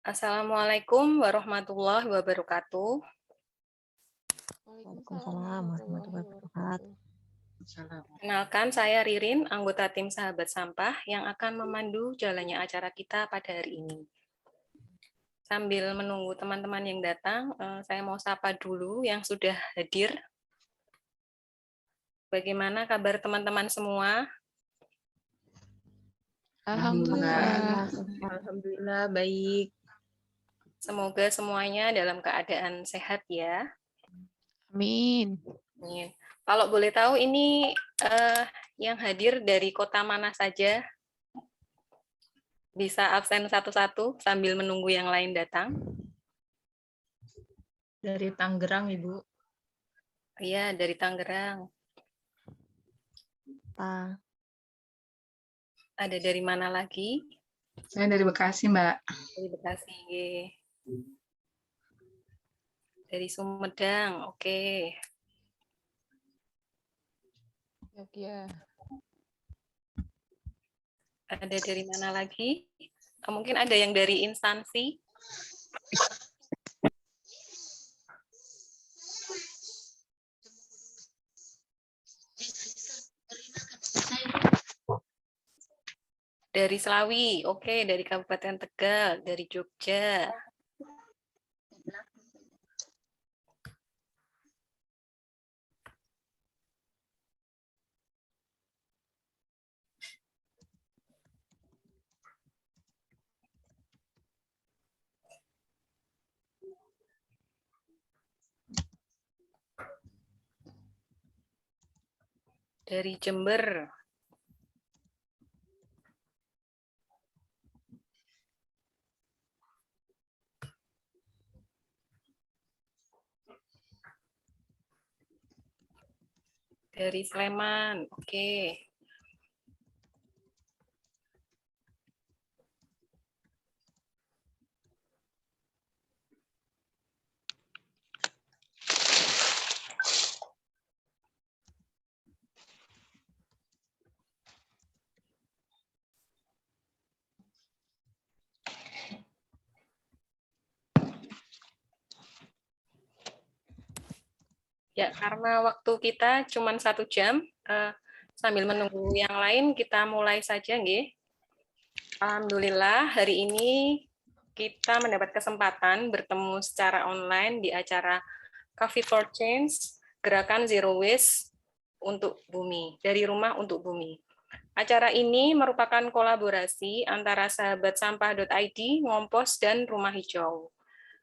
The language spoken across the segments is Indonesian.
Assalamualaikum warahmatullahi wabarakatuh. Waalaikumsalam warahmatullahi wabarakatuh. Kenalkan, saya Ririn, anggota tim Sahabat Sampah yang akan memandu jalannya acara kita pada hari ini. Sambil menunggu teman-teman yang datang, saya mau sapa dulu yang sudah hadir. Bagaimana kabar teman-teman semua? Alhamdulillah. Alhamdulillah baik. Semoga semuanya dalam keadaan sehat ya. Amin. Amin. Kalau boleh tahu ini yang hadir dari kota mana saja? Bisa absen satu-satu sambil menunggu yang lain datang. Dari Tangerang, Ibu. Iya, dari Tangerang. Ada dari mana lagi? Saya dari Bekasi, Mbak. Dari Bekasi. Dari Sumedang, oke. Ya. Ada dari mana lagi? Mungkin ada yang dari instansi. Dari Slawi, oke. Dari Kabupaten Tegal, dari Jogja. Dari Jember. Dari Sleman, oke. Ya, karena waktu kita cuma 1 jam, sambil menunggu yang lain, kita mulai saja, nggih. Alhamdulillah, hari ini kita mendapat kesempatan bertemu secara online di acara Coffee for Change, Gerakan Zero Waste untuk Bumi, dari rumah untuk bumi. Acara ini merupakan kolaborasi antara Sahabat Sampah.id, Ngompos, dan Rumah Hijau.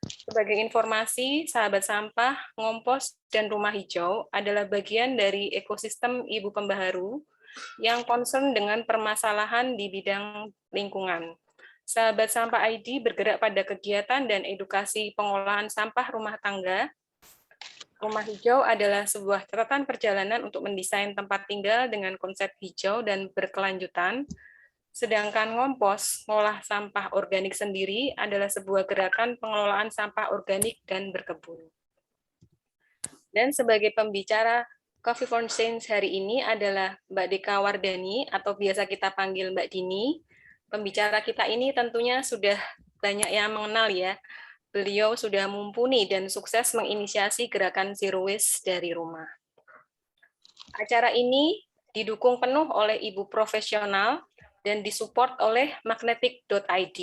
Sebagai informasi, Sahabat Sampah, Ngompos, dan Rumah Hijau adalah bagian dari ekosistem Ibu Pembaharu yang concern dengan permasalahan di bidang lingkungan. Sahabat Sampah ID bergerak pada kegiatan dan edukasi pengolahan sampah rumah tangga. Rumah Hijau adalah sebuah catatan perjalanan untuk mendesain tempat tinggal dengan konsep hijau dan berkelanjutan. Sedangkan Ngompos, ngolah sampah organik sendiri, adalah sebuah gerakan pengelolaan sampah organik dan berkebun. Dan sebagai pembicara Coffee for Change hari ini adalah Mbak Deka Wardani, atau biasa kita panggil Mbak Dini. pembicara kita ini tentunya sudah banyak yang mengenal ya. Beliau sudah mumpuni dan sukses menginisiasi gerakan Zero Waste dari rumah. Acara ini didukung penuh oleh ibu profesional dan disupport oleh magnetic.id.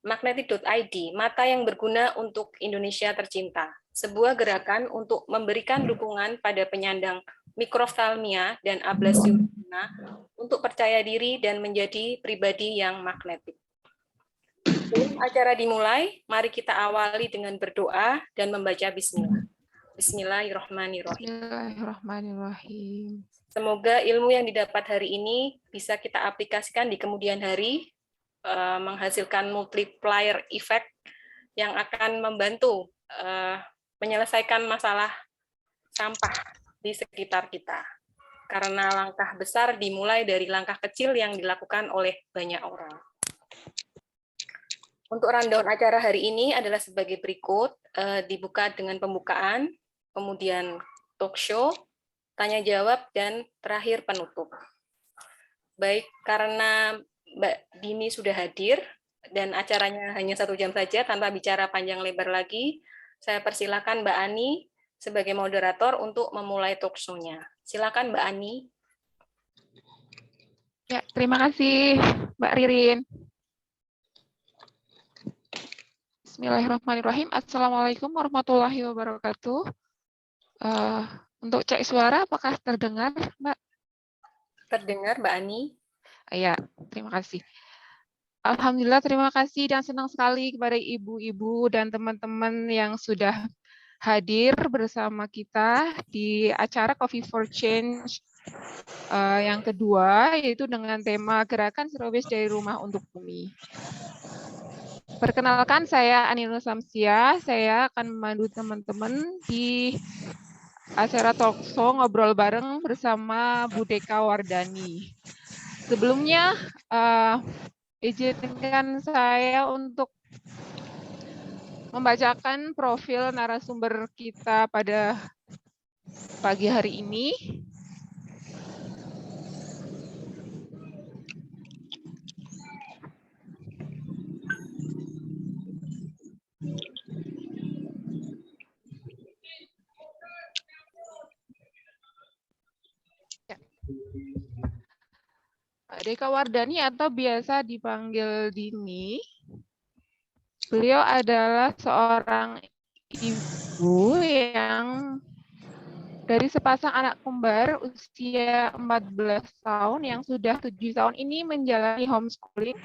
Magnetic.id, mata yang berguna untuk Indonesia tercinta. Sebuah gerakan untuk memberikan dukungan pada penyandang mikroftalmia dan ablasium retina untuk percaya diri dan menjadi pribadi yang magnetik. Sebelum acara dimulai, mari kita awali dengan berdoa dan membaca bismillah. Bismillahirrahmanirrahim. Bismillahirrahmanirrahim. Semoga ilmu yang didapat hari ini bisa kita aplikasikan di kemudian hari, menghasilkan multiplier effect yang akan membantu menyelesaikan masalah sampah di sekitar kita. Karena langkah besar dimulai dari langkah kecil yang dilakukan oleh banyak orang. Untuk rundown acara hari ini adalah sebagai berikut, dibuka dengan pembukaan, kemudian talk show, tanya jawab, dan terakhir penutup. Baik, karena Mbak Dini sudah hadir, dan acaranya hanya 1 jam saja tanpa bicara panjang lebar lagi, saya persilakan Mbak Ani sebagai moderator untuk memulai talk show-nya. Silakan Mbak Ani. Ya, terima kasih Mbak Ririn. Bismillahirrahmanirrahim. Assalamualaikum warahmatullahi wabarakatuh. Untuk cek suara, apakah terdengar, Mbak? Terdengar, Mbak Ani. Ya, terima kasih. Alhamdulillah, terima kasih dan senang sekali kepada ibu-ibu dan teman-teman yang sudah hadir bersama kita di acara Coffee for Change yang kedua, yaitu dengan tema Gerakan Zero Waste dari Rumah untuk Bumi. Perkenalkan, saya Ani Nur Samsia. Saya akan memandu teman-teman di acara talk show ngobrol bareng bersama Bu Deka Wardani. Sebelumnya, izinkan saya untuk membacakan profil narasumber kita pada pagi hari ini. Deka Wardani atau biasa dipanggil Dini. Beliau adalah seorang ibu yang dari sepasang anak kembar usia 14 tahun yang sudah 7 tahun ini menjalani homeschooling.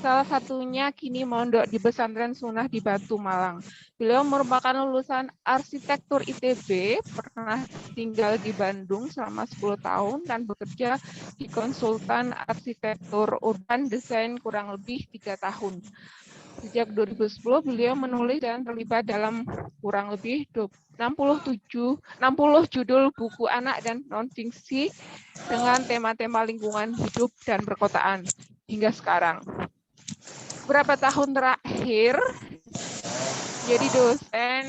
Salah satunya kini mondok di pesantren Sunnah di Batu, Malang. Beliau merupakan lulusan arsitektur ITB, pernah tinggal di Bandung selama 10 tahun dan bekerja di konsultan arsitektur urban desain kurang lebih 3 tahun. Sejak 2010, beliau menulis dan terlibat dalam kurang lebih 60 judul buku anak dan non-fiksi dengan tema-tema lingkungan hidup dan perkotaan hingga sekarang. Beberapa tahun terakhir jadi dosen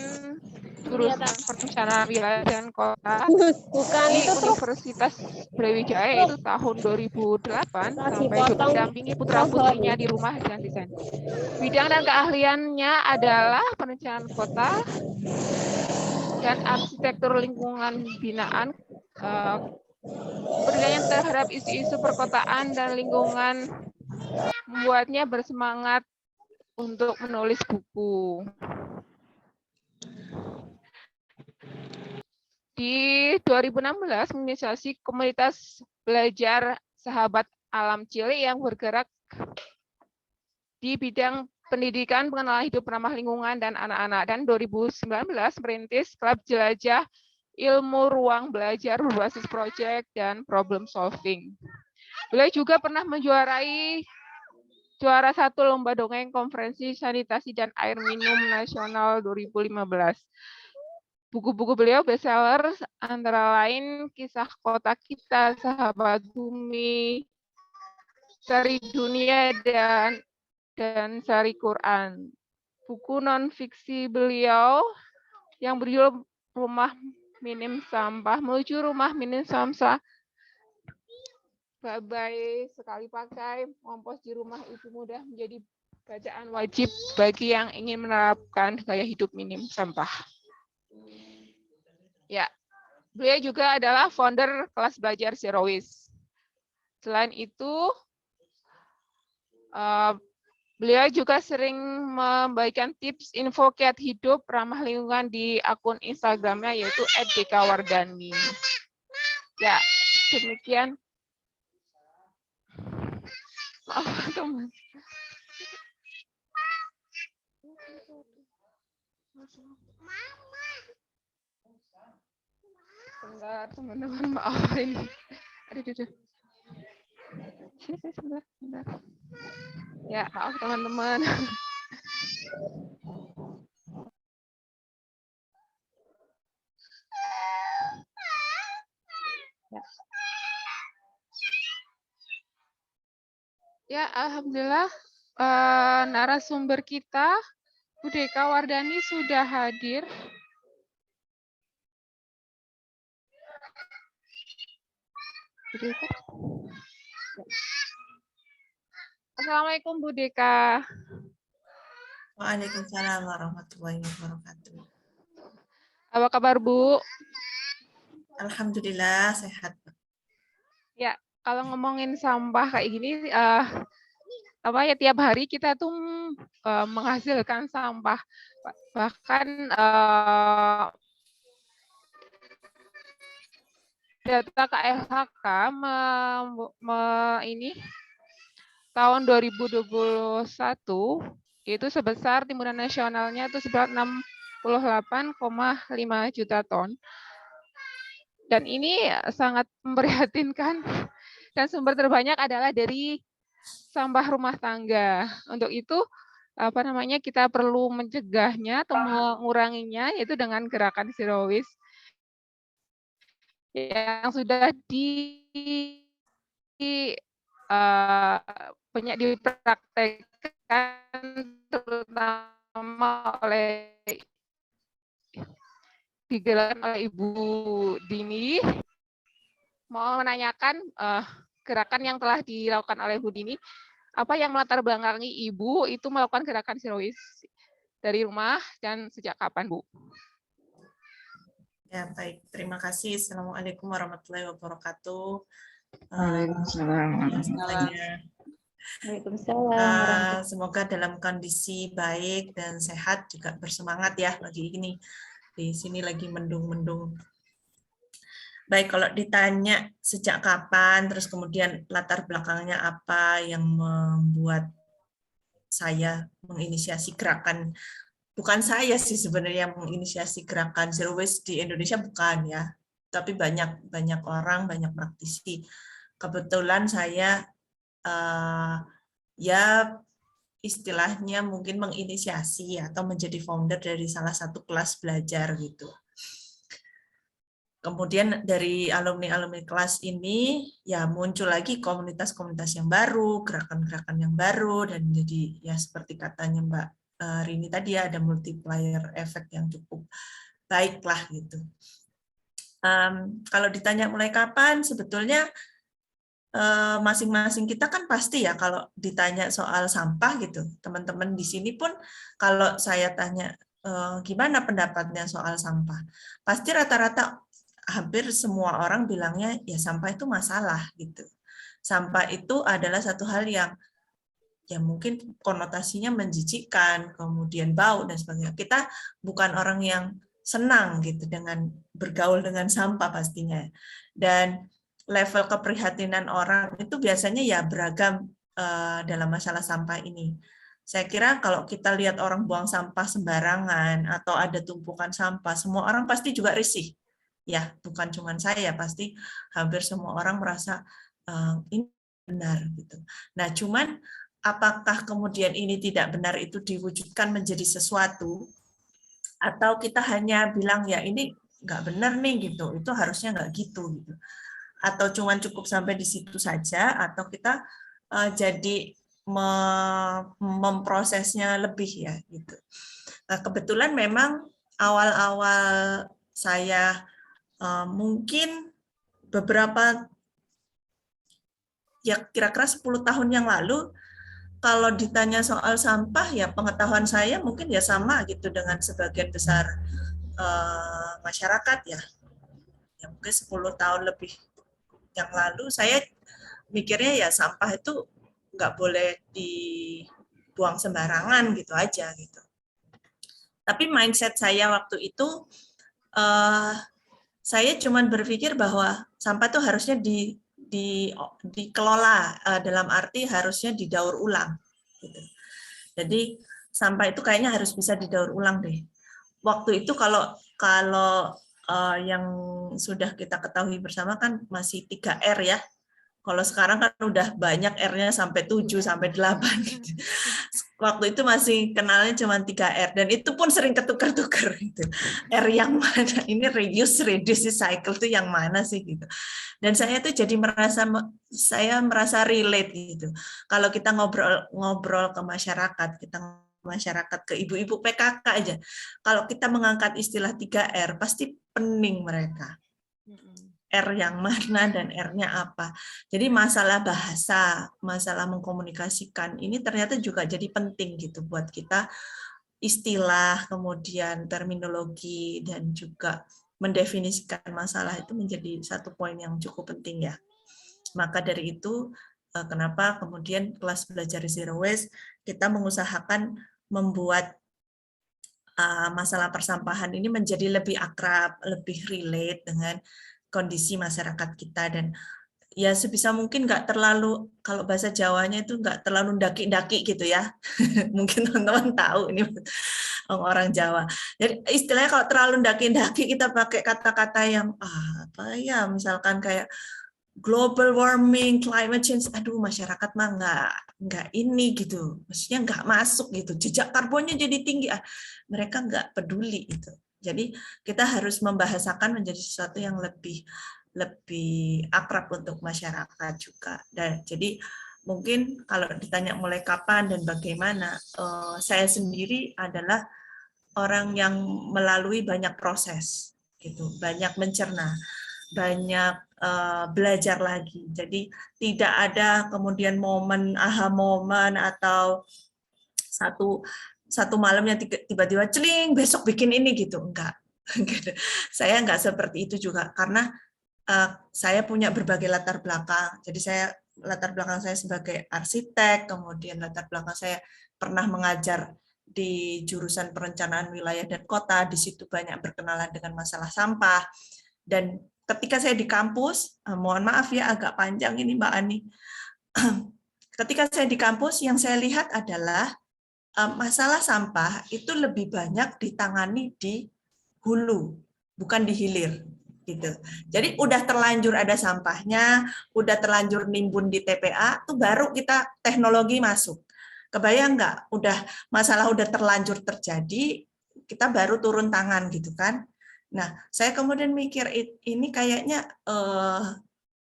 jurusan perencanaan wilayah dan kota di Universitas Brawijaya itu tahun 2008 sampai mendampingi putra-putrinya di rumah dan desain. Bidang dan keahliannya adalah perencanaan kota dan arsitektur lingkungan binaan, penilaian terhadap isu-isu perkotaan dan lingkungan membuatnya bersemangat untuk menulis buku. Di 2016 menginisiasi komunitas belajar sahabat alam Chile yang bergerak di bidang pendidikan, pengenalan hidup ramah lingkungan dan anak-anak, dan 2019 merintis klub jelajah ilmu ruang belajar berbasis project dan problem solving. Beliau juga pernah menjuarai juara 1 lomba dongeng konferensi sanitasi dan air minum nasional 2015. Buku-buku beliau bestseller antara lain Kisah Kota Kita, Sahabat Bumi, Sari Dunia, dan Sari Quran. Buku non-fiksi beliau yang berjudul Rumah Minim Sampah, Menuju Rumah Minim Sampah, Bye-bye sekali pakai, kompos di rumah itu mudah menjadi bacaan wajib bagi yang ingin menerapkan gaya hidup minim sampah. Ya, beliau juga adalah founder kelas belajar Zero Waste. Selain itu, beliau juga sering membagikan tips info kiat hidup ramah lingkungan di akun Instagramnya yaitu @dekawardani. Ya, demikian. Maaf, teman. Sebentar, teman-teman, maaf ini. Aduh. Sini, sebentar. Ya, maaf teman-teman. Ya, alhamdulillah narasumber kita Bu Dekawardani sudah hadir. Assalamualaikum Bu Deka. Waalaikumsalam warahmatullahi wabarakatuh. Apa kabar Bu? Alhamdulillah sehat. Ya, kalau ngomongin sampah kayak gini, tiap hari kita tuh menghasilkan sampah. Bahkan data KLHK ini tahun 2021 itu sebesar timbunan nasionalnya itu sekitar 68,5 juta ton. Dan ini sangat memprihatinkan dan sumber terbanyak adalah dari sampah rumah tangga. Untuk itu kita perlu mencegahnya atau menguranginya yaitu dengan gerakan Zero Waste yang sudah banyak dipraktekkan terutama digelarkan oleh Ibu Dini. Mau menanyakan gerakan yang telah dilakukan oleh Bu Dini, apa yang melatar belakangi Ibu itu melakukan gerakan Zero Waste dari rumah dan sejak kapan, Bu? Ya, baik. Terima kasih. Assalamualaikum warahmatullahi wabarakatuh. Waalaikumsalam. Semoga dalam kondisi baik dan sehat, juga bersemangat ya pagi ini. Di sini lagi mendung-mendung. Baik, kalau ditanya sejak kapan, terus kemudian latar belakangnya apa yang membuat saya menginisiasi gerakan, bukan saya sih sebenarnya menginisiasi gerakan Zero Waste di Indonesia, bukan ya, tapi banyak orang, banyak praktisi. Kebetulan saya ya istilahnya mungkin menginisiasi atau menjadi founder dari salah satu kelas belajar gitu. Kemudian dari alumni-alumni kelas ini ya muncul lagi komunitas-komunitas yang baru, gerakan-gerakan yang baru, dan jadi ya seperti katanya Mbak Rini tadi ya, ada multiplier effect yang cukup baik lah gitu. Kalau ditanya mulai kapan, sebetulnya masing-masing kita kan pasti ya kalau ditanya soal sampah gitu, teman-teman di sini pun kalau saya tanya gimana pendapatnya soal sampah, pasti rata-rata hampir semua orang bilangnya ya sampah itu masalah gitu. Sampah itu adalah satu hal yang ya mungkin konotasinya menjijikkan, kemudian bau dan sebagainya. Kita bukan orang yang senang gitu dengan bergaul dengan sampah pastinya. Dan level keprihatinan orang itu biasanya ya beragam dalam masalah sampah ini. Saya kira kalau kita lihat orang buang sampah sembarangan atau ada tumpukan sampah, semua orang pasti juga risih. Ya, bukan cuma saya, pasti hampir semua orang merasa ini benar gitu. Nah, cuman apakah kemudian ini tidak benar itu diwujudkan menjadi sesuatu, atau kita hanya bilang ya ini nggak benar nih gitu, itu harusnya nggak gitu gitu, atau cuma cukup sampai di situ saja, atau kita jadi memprosesnya lebih ya gitu. Nah, kebetulan memang awal-awal saya mungkin beberapa ya kira-kira 10 tahun yang lalu, kalau ditanya soal sampah, ya pengetahuan saya mungkin ya sama gitu dengan sebagian besar masyarakat ya. Ya mungkin 10 tahun lebih yang lalu saya mikirnya ya sampah itu nggak boleh dibuang sembarangan gitu aja gitu. Tapi mindset saya waktu itu saya cuma berpikir bahwa sampah itu harusnya dikelola, dalam arti harusnya didaur ulang. Gitu. Jadi sampah itu kayaknya harus bisa didaur ulang deh. Waktu itu kalau yang sudah kita ketahui bersama kan masih 3R ya. Kalau sekarang kan udah banyak R-nya sampai 7, sampai 8. Gitu. Waktu itu masih kenalnya cuma 3R. Dan itu pun sering ketukar-tukar. Gitu. R yang mana? Ini reuse, reduce, cycle itu yang mana sih? Gitu. Dan saya tuh jadi merasa relate gitu. Kalau kita ngobrol ke masyarakat, ke ibu-ibu PKK aja. Kalau kita mengangkat istilah 3R, pasti pening mereka. R yang mana dan R-nya apa. Jadi masalah bahasa, masalah mengkomunikasikan ini ternyata juga jadi penting gitu buat kita, istilah, kemudian terminologi, dan juga mendefinisikan masalah itu menjadi satu poin yang cukup penting ya. Maka dari itu kenapa kemudian kelas belajar zero waste kita mengusahakan membuat masalah persampahan ini menjadi lebih akrab, lebih relate dengan kondisi masyarakat kita, dan ya sebisa mungkin nggak terlalu, kalau bahasa Jawanya itu nggak terlalu daki-daki gitu ya. Mungkin teman-teman tahu ini orang Jawa. Jadi istilahnya kalau terlalu daki-daki kita pakai kata-kata yang apa ya, misalkan kayak global warming, climate change, aduh masyarakat mah nggak ini gitu, maksudnya nggak masuk gitu, jejak karbonnya jadi tinggi, mereka nggak peduli itu. Jadi kita harus membahasakan menjadi sesuatu yang lebih akrab untuk masyarakat juga. Dan jadi mungkin kalau ditanya mulai kapan dan bagaimana, saya sendiri adalah orang yang melalui banyak proses, gitu, banyak mencerna, banyak belajar lagi. Jadi tidak ada kemudian momen aha momen atau satu malam yang tiba-tiba celing besok bikin ini gitu, enggak. Saya enggak seperti itu juga, karena saya punya berbagai latar belakang. Jadi latar belakang saya sebagai arsitek, kemudian latar belakang saya pernah mengajar di jurusan perencanaan wilayah dan kota, di situ banyak berkenalan dengan masalah sampah. Dan ketika saya di kampus, mohon maaf ya agak panjang ini Mbak Ani, ketika saya di kampus yang saya lihat adalah masalah sampah itu lebih banyak ditangani di hulu, bukan di hilir. Gitu. Jadi udah terlanjur ada sampahnya, udah terlanjur nimbun di TPA, tuh baru kita teknologi masuk. Kebayang nggak? Masalah udah terlanjur terjadi, kita baru turun tangan gitu kan? Nah, saya kemudian mikir ini kayaknya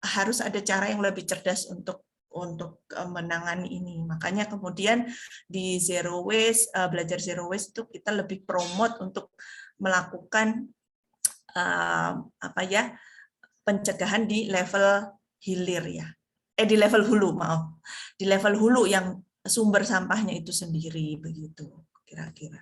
harus ada cara yang lebih cerdas untuk menangani ini. Makanya kemudian di Zero Waste, belajar Zero Waste itu kita lebih promote untuk melakukan pencegahan di level hilir ya. Di level hulu, maaf. Di level hulu yang sumber sampahnya itu sendiri begitu kira-kira.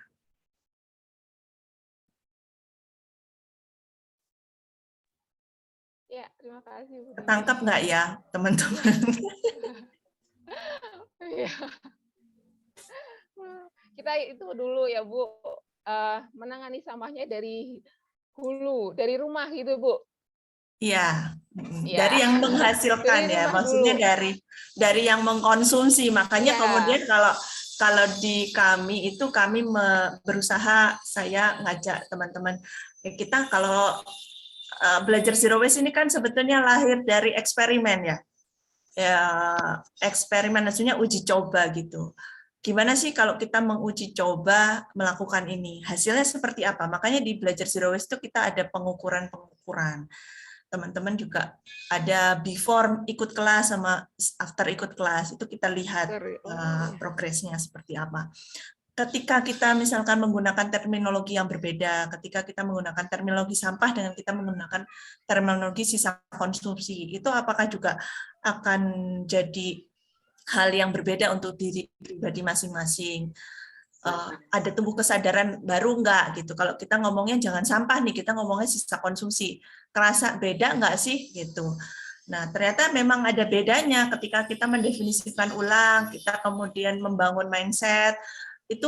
Ya, terima kasih Bu. Tangkap nggak ya, teman-teman? Kita itu dulu ya, Bu. Menangani sampahnya dari hulu, dari rumah gitu, Bu. Iya, Ya. dari yang menghasilkan ya, maksudnya dulu. dari yang mengkonsumsi. Makanya kemudian kalau di kami itu kami berusaha, saya ngajak teman-teman, kita kalau belajar Zero Waste ini kan sebetulnya lahir dari eksperimen ya. Eksperimen maksudnya uji coba gitu. Gimana sih kalau kita menguji coba melakukan ini? Hasilnya seperti apa? Makanya di belajar Zero Waste itu kita ada pengukuran-pengukuran. Teman-teman juga ada before ikut kelas sama after ikut kelas, itu kita lihat progresnya seperti apa. ketika kita misalkan menggunakan terminologi yang berbeda, ketika kita menggunakan terminologi sampah dengan kita menggunakan terminologi sisa konsumsi, itu apakah juga akan jadi hal yang berbeda untuk diri pribadi masing-masing? Ada tumbuh kesadaran baru nggak gitu? Kalau kita ngomongnya jangan sampah nih, kita ngomongnya sisa konsumsi, kerasa beda nggak sih gitu? Nah, ternyata memang ada bedanya ketika kita mendefinisikan ulang, kita kemudian membangun mindset, itu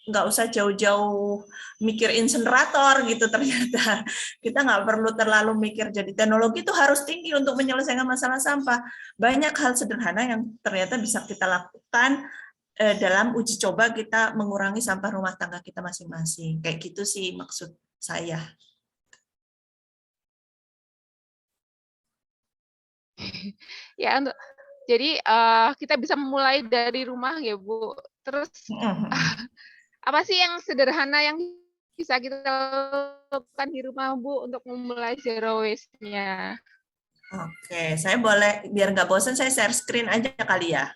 nggak usah jauh-jauh mikir insenerator gitu ternyata. Kita nggak perlu terlalu mikir jadi teknologi itu harus tinggi untuk menyelesaikan masalah sampah. Banyak hal sederhana yang ternyata bisa kita lakukan dalam uji coba kita mengurangi sampah rumah tangga kita masing-masing. Kayak gitu sih maksud saya. Ya, jadi kita bisa memulai dari rumah ya Bu. Terus apa sih yang sederhana yang bisa kita lakukan di rumah Bu untuk memulai zero waste-nya? Oke, saya boleh biar nggak bosan saya share screen aja kali ya.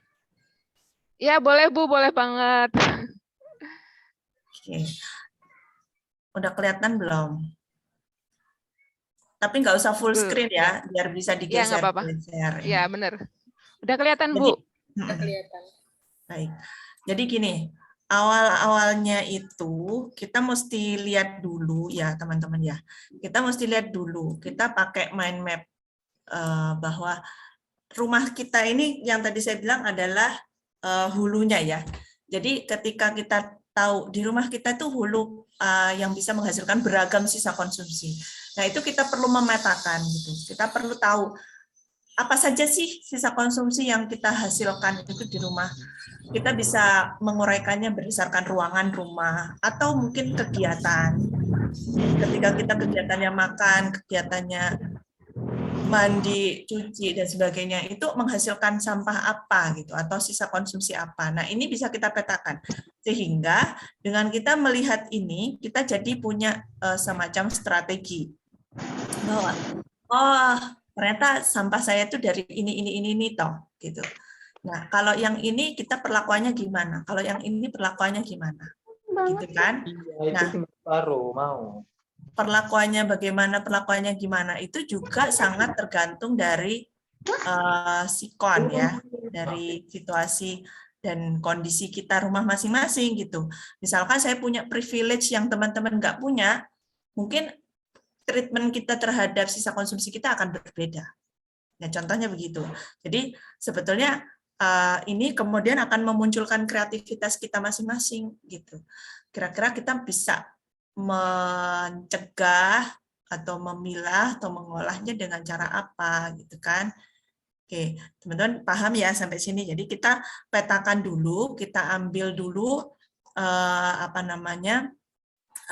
Ya boleh Bu, boleh banget. Oke. Udah kelihatan belum? Tapi nggak usah full screen ya, biar bisa Ya nggak apa-apa. digeser-geser. Ya benar. Udah kelihatan Jadi, Bu. Udah kelihatan. baik. Jadi gini, awal-awalnya itu kita mesti lihat dulu ya teman-teman ya. Kita mesti lihat dulu. Kita pakai mind map bahwa rumah kita ini yang tadi saya bilang adalah hulunya ya. Jadi ketika kita tahu di rumah kita itu hulu yang bisa menghasilkan beragam sisa konsumsi. Nah, itu kita perlu memetakan gitu. Kita perlu tahu apa saja sih sisa konsumsi yang kita hasilkan itu di rumah. Kita bisa menguraikannya berdasarkan ruangan rumah atau mungkin kegiatan. Ketika kita kegiatannya makan, kegiatannya mandi, cuci dan sebagainya itu menghasilkan sampah apa gitu atau sisa konsumsi apa. Nah, ini bisa kita petakan. Sehingga dengan kita melihat ini, kita jadi punya semacam strategi bahwa oh, ternyata sampah saya itu dari ini toh gitu. Nah, kalau yang ini kita perlakuannya gimana? Kalau yang ini perlakuannya gimana? Gitu kan? Iya, itu Nah, cuma separuh mau. perlakuannya gimana itu juga sangat tergantung dari sikon ya, dari situasi dan kondisi kita rumah masing-masing gitu. Misalkan saya punya privilege yang teman-teman nggak punya, mungkin treatment kita terhadap sisa konsumsi kita akan berbeda. Ya, contohnya begitu. Jadi sebetulnya ini kemudian akan memunculkan kreativitas kita masing-masing gitu. Kira-kira kita bisa mencegah atau memilah atau mengolahnya dengan cara apa gitu kan. Oke, teman-teman paham ya sampai sini. Jadi kita petakan dulu, kita ambil dulu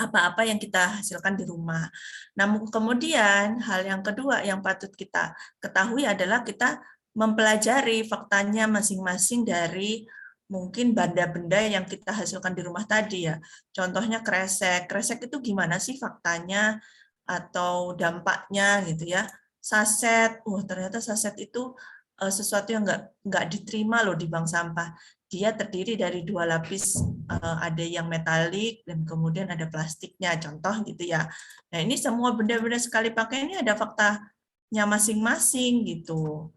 apa-apa yang kita hasilkan di rumah. Namun kemudian hal yang kedua yang patut kita ketahui adalah kita mempelajari faktanya masing-masing dari mungkin benda-benda yang kita hasilkan di rumah tadi ya. Contohnya kresek. Kresek itu gimana sih faktanya atau dampaknya gitu ya. Saset, ternyata saset itu sesuatu yang nggak diterima loh di bank sampah. Dia terdiri dari 2 lapis, ada yang metalik dan kemudian ada plastiknya, contoh gitu ya. Nah, ini semua benda-benda sekali pakai ini ada faktanya masing-masing gitu.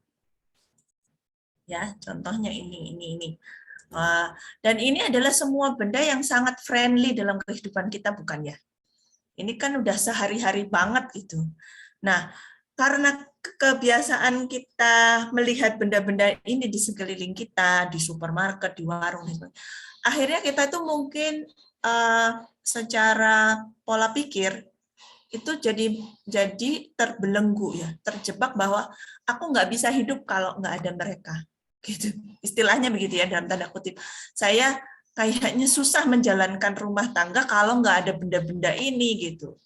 Ya, contohnya ini. Dan ini adalah semua benda yang sangat friendly dalam kehidupan kita, bukan ya? Ini kan udah sehari-hari banget gitu. Nah, karena kebiasaan kita melihat benda-benda ini di sekeliling kita, di supermarket, di warung, akhirnya kita tuh mungkin secara pola pikir itu jadi terbelenggu ya, terjebak bahwa aku nggak bisa hidup kalau nggak ada mereka. Gitu. Istilahnya begitu ya dalam tanda kutip. Saya kayaknya susah menjalankan rumah tangga kalau nggak ada benda-benda ini gitu.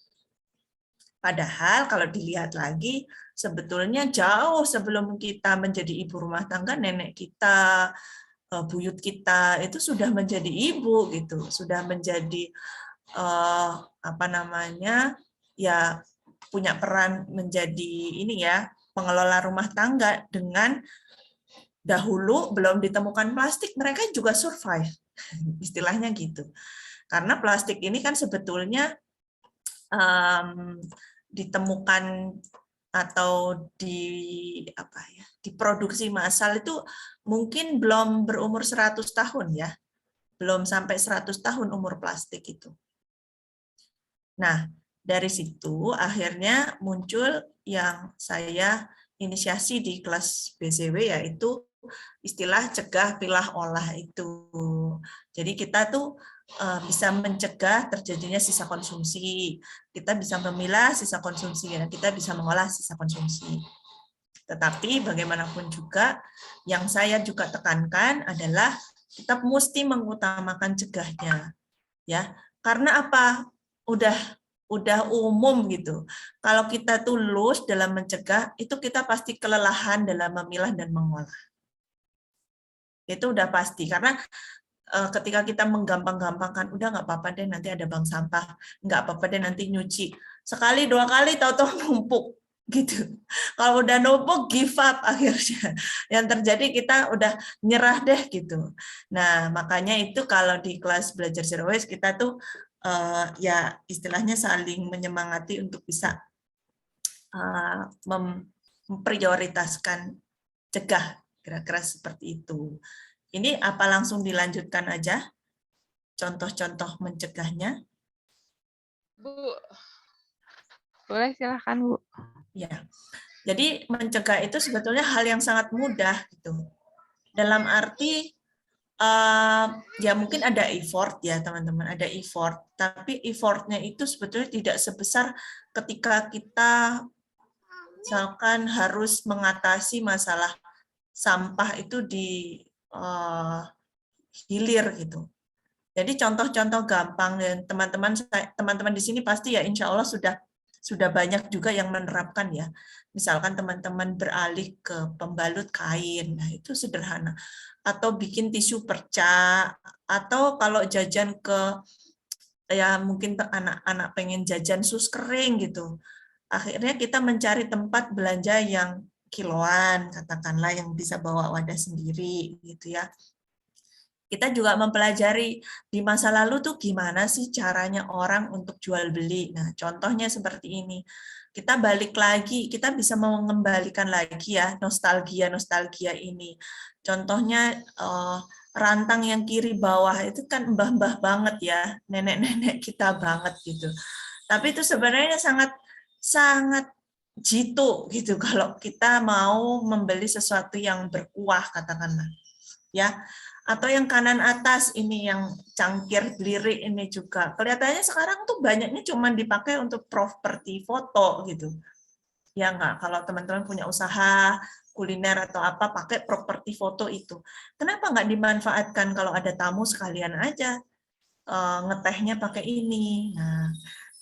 Padahal kalau dilihat lagi, sebetulnya jauh sebelum kita menjadi ibu rumah tangga, nenek kita, buyut kita itu sudah menjadi ibu gitu, sudah menjadi ya punya peran menjadi ini ya pengelola rumah tangga dengan dahulu belum ditemukan plastik, mereka juga survive. Istilahnya gitu. Karena plastik ini kan sebetulnya ditemukan atau diproduksi massal itu mungkin belum berumur 100 tahun ya. Belum sampai 100 tahun umur plastik itu. Nah, dari situ akhirnya muncul yang saya inisiasi di kelas BCW, yaitu istilah cegah, pilah, olah itu. Jadi kita tuh bisa mencegah terjadinya sisa konsumsi, kita bisa memilah sisa konsumsi, dan kita bisa mengolah sisa konsumsi. Tetapi bagaimanapun juga, yang saya juga tekankan adalah kita mesti mengutamakan cegahnya, ya. Karena apa? Udah umum gitu. Kalau kita tulus dalam mencegah, itu kita pasti kelelahan dalam memilah dan mengolah. Itu udah pasti, karena ketika kita menggampang-gampangkan, udah nggak apa-apa deh nanti ada bank sampah, nggak apa-apa deh nanti nyuci. Sekali, 2 kali, tahu-tahu numpuk. Gitu. Kalau udah numpuk, give up akhirnya. Yang terjadi kita udah nyerah deh gitu. Nah, makanya itu kalau di kelas belajar zero waste, kita tuh ya istilahnya saling menyemangati untuk bisa memprioritaskan cegah, kira-kira seperti itu. Ini apa langsung dilanjutkan aja? Contoh-contoh mencegahnya? Bu, boleh silahkan Bu. Ya, jadi mencegah itu sebetulnya hal yang sangat mudah gitu. Dalam arti ya mungkin ada effort ya teman-teman, ada effort. Tapi effortnya itu sebetulnya tidak sebesar ketika kita misalkan harus mengatasi masalah sampah itu di hilir gitu. Jadi contoh-contoh gampang, dan teman-teman di sini pasti ya insya Allah sudah banyak juga yang menerapkan ya. Misalkan teman-teman beralih ke pembalut kain, nah itu sederhana. Atau bikin tisu perca, atau kalau jajan ya mungkin anak-anak pengen jajan sus kering gitu. Akhirnya kita mencari tempat belanja yang kiloan, katakanlah yang bisa bawa wadah sendiri gitu ya. Kita juga mempelajari di masa lalu tuh gimana sih caranya orang untuk jual beli. Nah, contohnya seperti ini. Kita balik lagi, kita bisa mengembalikan lagi ya nostalgia ini. Contohnya rantang yang kiri bawah itu kan mbah-mbah banget ya, nenek-nenek kita banget gitu. Tapi itu sebenarnya sangat jitu gitu kalau kita mau membeli sesuatu yang berkuah katakanlah. Ya, atau yang kanan atas ini yang cangkir belirik ini juga kelihatannya sekarang tuh banyaknya cuma dipakai untuk properti foto gitu ya, nggak? Kalau teman-teman punya usaha kuliner atau apa pakai properti foto itu, kenapa nggak dimanfaatkan kalau ada tamu sekalian aja ngetehnya pakai ini. Nah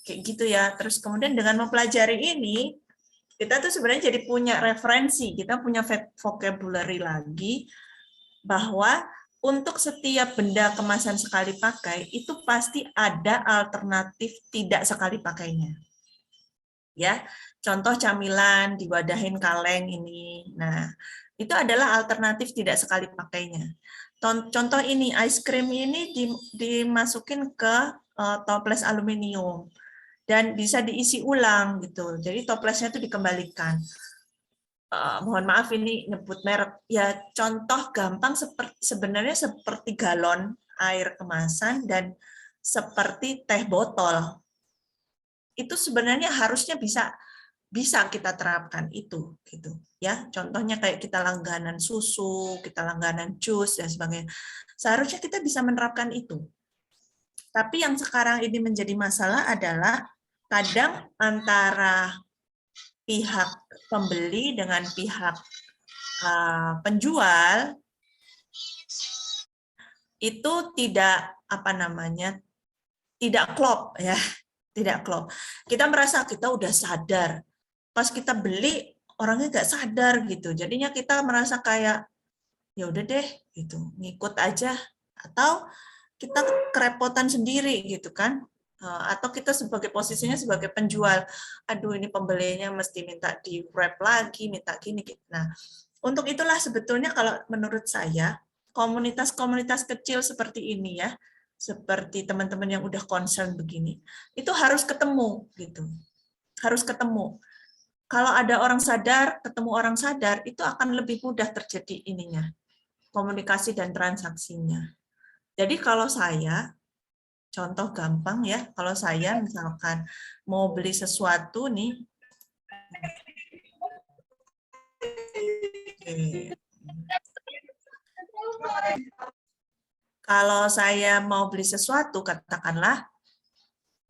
kayak gitu ya. Terus kemudian dengan mempelajari ini kita tuh sebenarnya jadi punya referensi, kita punya vocabulary lagi bahwa untuk setiap benda kemasan sekali pakai itu pasti ada alternatif tidak sekali pakainya. Ya, contoh camilan diwadahin kaleng ini. Nah, itu adalah alternatif tidak sekali pakainya. Contoh ini ice cream ini dimasukin ke toples aluminium dan bisa diisi ulang gitu. Jadi toplesnya itu dikembalikan. Mohon maaf ini nyebut merek ya, contoh gampang sebenarnya seperti galon air kemasan dan seperti teh botol itu sebenarnya harusnya bisa kita terapkan itu gitu ya. Contohnya kayak kita langganan susu, kita langganan jus dan sebagainya, seharusnya kita bisa menerapkan itu. Tapi yang sekarang ini menjadi masalah adalah kadang antara pihak pembeli dengan pihak penjual itu tidak tidak klop ya, tidak klop. Kita merasa kita udah sadar, pas kita beli orangnya nggak sadar gitu, jadinya kita merasa kayak ya udah deh gitu, ngikut aja, atau kita kerepotan sendiri gitu kan. Atau kita sebagai posisinya sebagai penjual, aduh ini pembelinya mesti minta di wrap lagi, minta gini gitu. Nah, Untuk itulah sebetulnya kalau menurut saya, komunitas-komunitas kecil seperti ini ya, seperti teman-teman yang udah concern begini, itu harus ketemu gitu. Harus ketemu. Kalau ada orang sadar, ketemu orang sadar, itu akan lebih mudah terjadi ininya, komunikasi dan transaksinya. Jadi kalau saya, contoh gampang ya, kalau saya misalkan mau beli sesuatu nih, kalau saya mau beli sesuatu, katakanlah,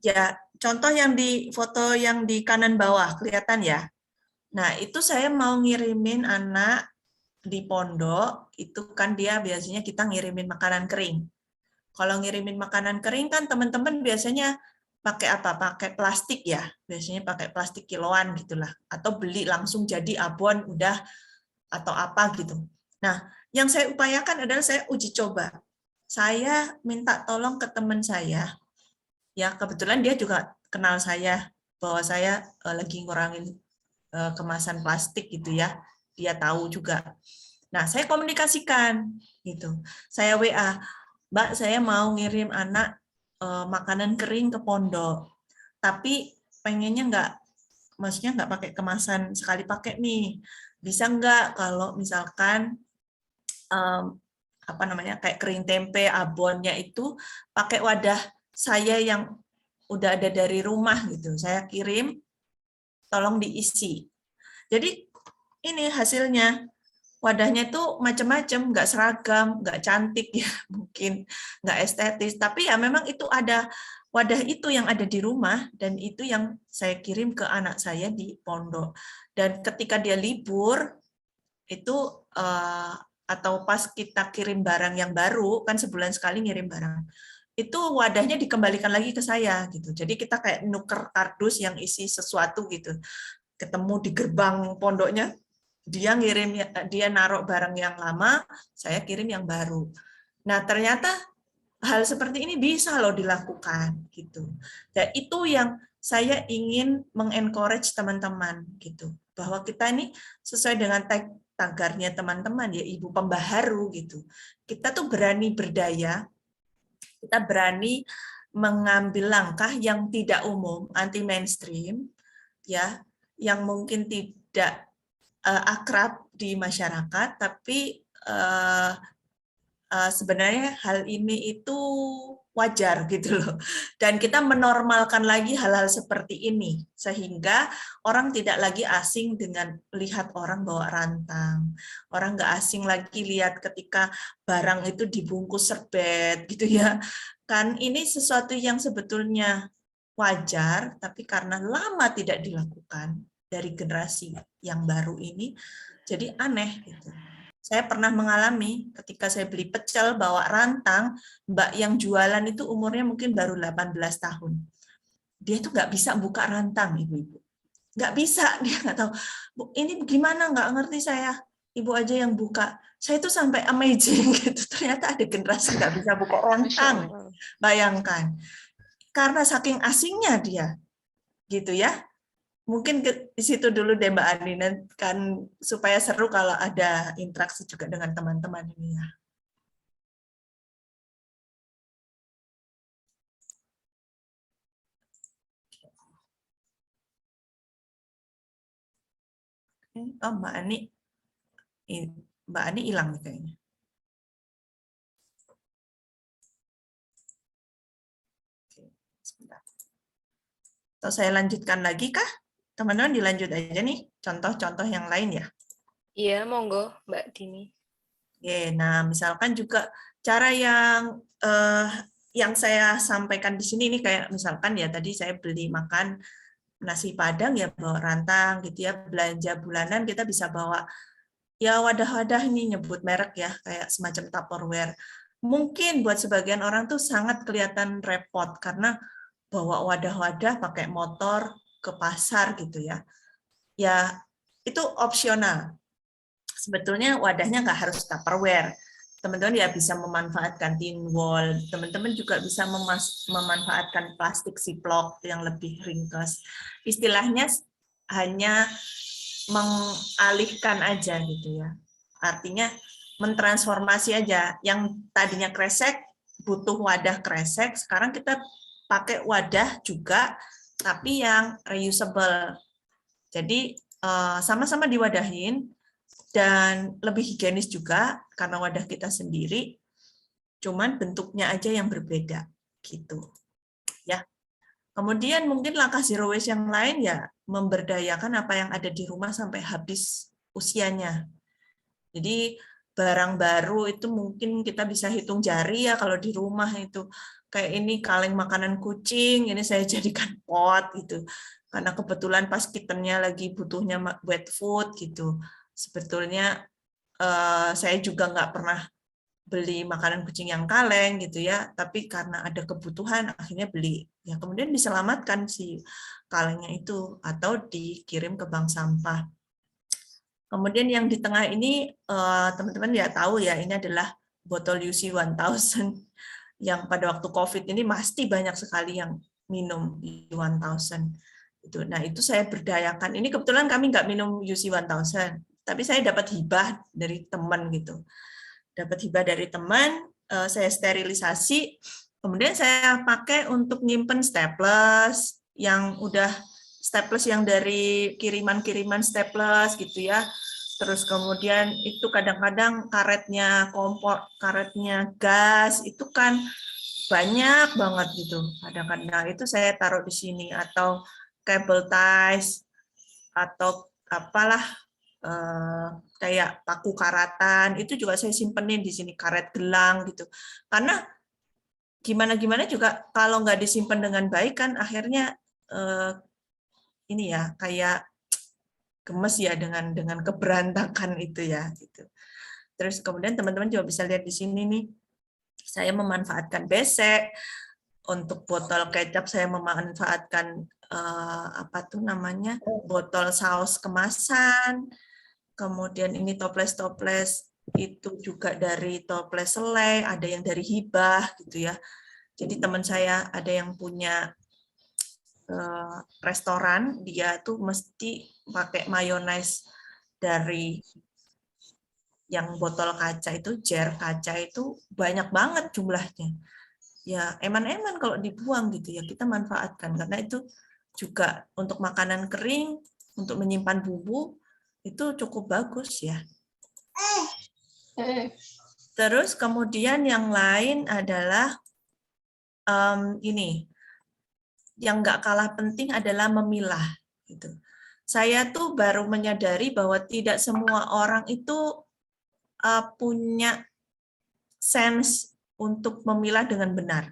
ya contoh yang di foto yang di kanan bawah, kelihatan ya. Nah, itu saya mau ngirimin anak di pondok, itu kan dia biasanya kita ngirimin makanan kering. Kalau ngirimin makanan kering kan teman-teman biasanya pakai apa? Pakai plastik ya, biasanya pakai plastik kiloan gitulah, atau beli langsung jadi abon udah atau apa gitu. Nah, yang saya upayakan adalah saya uji coba. Saya minta tolong ke teman saya, ya kebetulan dia juga kenal saya bahwa saya lagi ngurangin kemasan plastik gitu ya, dia tahu juga. Nah, saya komunikasikan gitu. Saya WA, Mbak, saya mau ngirim anak makanan kering ke pondok, tapi pengennya maksudnya nggak pakai kemasan sekali pakai nih. Bisa nggak kalau misalkan apa namanya kayak kering tempe, abonnya itu pakai wadah saya yang udah ada dari rumah gitu. Saya kirim, tolong diisi. Jadi ini hasilnya. Wadahnya itu macam-macam, nggak seragam, nggak cantik ya, mungkin nggak estetis, tapi ya memang itu ada wadah itu yang ada di rumah dan itu yang saya kirim ke anak saya di pondok. Dan ketika dia libur itu atau pas kita kirim barang yang baru, kan sebulan sekali ngirim barang, itu wadahnya dikembalikan lagi ke saya gitu. Jadi kita kayak nuker kardus yang isi sesuatu gitu. Ketemu di gerbang pondoknya, dia ngirim, dia naruh barang yang lama, saya kirim yang baru. Nah, ternyata hal seperti ini bisa loh dilakukan gitu. Dan itu yang saya ingin mengencourage teman-teman gitu, bahwa kita ini sesuai dengan tagarnya teman-teman ya, ibu pembaharu gitu. Kita tuh berani berdaya, kita berani mengambil langkah yang tidak umum, anti mainstream ya, yang mungkin tidak akrab di masyarakat, tapi sebenarnya hal ini itu wajar gitu loh. Dan kita menormalkan lagi hal-hal seperti ini, sehingga orang tidak lagi asing dengan lihat orang bawa rantang. Orang nggak asing lagi lihat ketika barang itu dibungkus serbet gitu ya. Kan ini sesuatu yang sebetulnya wajar, tapi karena lama tidak dilakukan dari generasi yang baru ini, jadi aneh gitu. Saya pernah mengalami ketika saya beli pecel bawa rantang, mbak yang jualan itu umurnya mungkin baru 18 tahun. Dia tuh nggak bisa buka rantang, ibu-ibu. Nggak bisa, dia nggak tahu. Bu, ini gimana, nggak ngerti saya. Ibu aja yang buka. Saya tuh sampai amazing gitu. Ternyata ada generasi nggak bisa buka rantang. Bayangkan. Karena saking asingnya dia. Gitu ya. Mungkin di situ dulu deh Mbak Ani, kan supaya seru kalau ada interaksi juga dengan teman-teman ini ya. Oh Mbak Ani hilang nih kayaknya. Sebentar. Atau saya lanjutkan lagi kah? Teman-teman dilanjut aja nih, contoh-contoh yang lain ya. Iya, monggo Mbak Dini. Oke, nah misalkan juga cara yang saya sampaikan di sini nih kayak misalkan ya tadi saya beli makan nasi Padang ya bawa rantang gitu ya, belanja bulanan kita bisa bawa ya wadah-wadah nih nyebut merek ya kayak semacam Tupperware. Mungkin buat sebagian orang tuh sangat kelihatan repot karena bawa wadah-wadah pakai motor ke pasar gitu ya. Ya itu opsional. Sebetulnya wadahnya nggak harus Tupperware. Teman-teman ya bisa memanfaatkan tin wall. Teman-teman juga bisa memanfaatkan plastik Ziploc yang lebih ringkas. Istilahnya hanya mengalihkan aja gitu ya. Artinya mentransformasi aja. Yang tadinya kresek butuh wadah kresek, sekarang kita pakai wadah juga tapi yang reusable. Jadi sama-sama diwadahin dan lebih higienis juga karena wadah kita sendiri. Cuman bentuknya aja yang berbeda gitu. Ya. Kemudian mungkin langkah zero waste yang lain ya memberdayakan apa yang ada di rumah sampai habis usianya. Jadi barang baru itu mungkin kita bisa hitung jari ya kalau di rumah itu. Kayak ini kaleng makanan kucing, ini saya jadikan pot gitu. Karena kebetulan pas kittennya lagi butuhnya wet food gitu. Sebetulnya saya juga nggak pernah beli makanan kucing yang kaleng gitu ya, tapi karena ada kebutuhan akhirnya beli. Ya kemudian diselamatkan si kalengnya itu atau dikirim ke bank sampah. Kemudian yang di tengah ini teman-teman ya tahu ya, ini adalah botol UC 1000 yang pada waktu COVID ini pasti banyak sekali yang minum UC 1000. Nah itu saya berdayakan. Ini kebetulan kami nggak minum UC 1000, tapi saya dapat hibah dari teman gitu. Dapat hibah dari teman, saya sterilisasi, kemudian saya pakai untuk nyimpen staples yang udah staples yang dari kiriman-kiriman staples gitu ya. Terus kemudian itu kadang-kadang karetnya kompor, karetnya gas itu kan banyak banget gitu. Kadang-kadang itu saya taruh di sini atau cable ties atau apalah kayak paku karatan itu juga saya simpenin di sini, karet gelang gitu. Karena gimana juga kalau nggak disimpan dengan baik kan akhirnya ini ya kayak gemes ya dengan keberantakan itu ya gitu. Terus kemudian teman-teman juga bisa lihat di sini nih, saya memanfaatkan besek. Untuk botol kecap saya memanfaatkan apa tuh namanya, botol saus kemasan. Kemudian ini toples-toples itu juga dari toples selai, ada yang dari hibah gitu ya. Jadi teman saya ada yang punya restoran, dia tuh mesti pakai mayones dari yang botol kaca itu, jar kaca itu banyak banget jumlahnya. Ya eman-eman kalau dibuang gitu ya, kita manfaatkan karena itu juga untuk makanan kering, untuk menyimpan bumbu itu cukup bagus ya. Terus kemudian yang lain adalah ini, yang nggak kalah penting adalah memilah. Gitu. Saya tuh baru menyadari bahwa tidak semua orang itu punya sense untuk memilah dengan benar.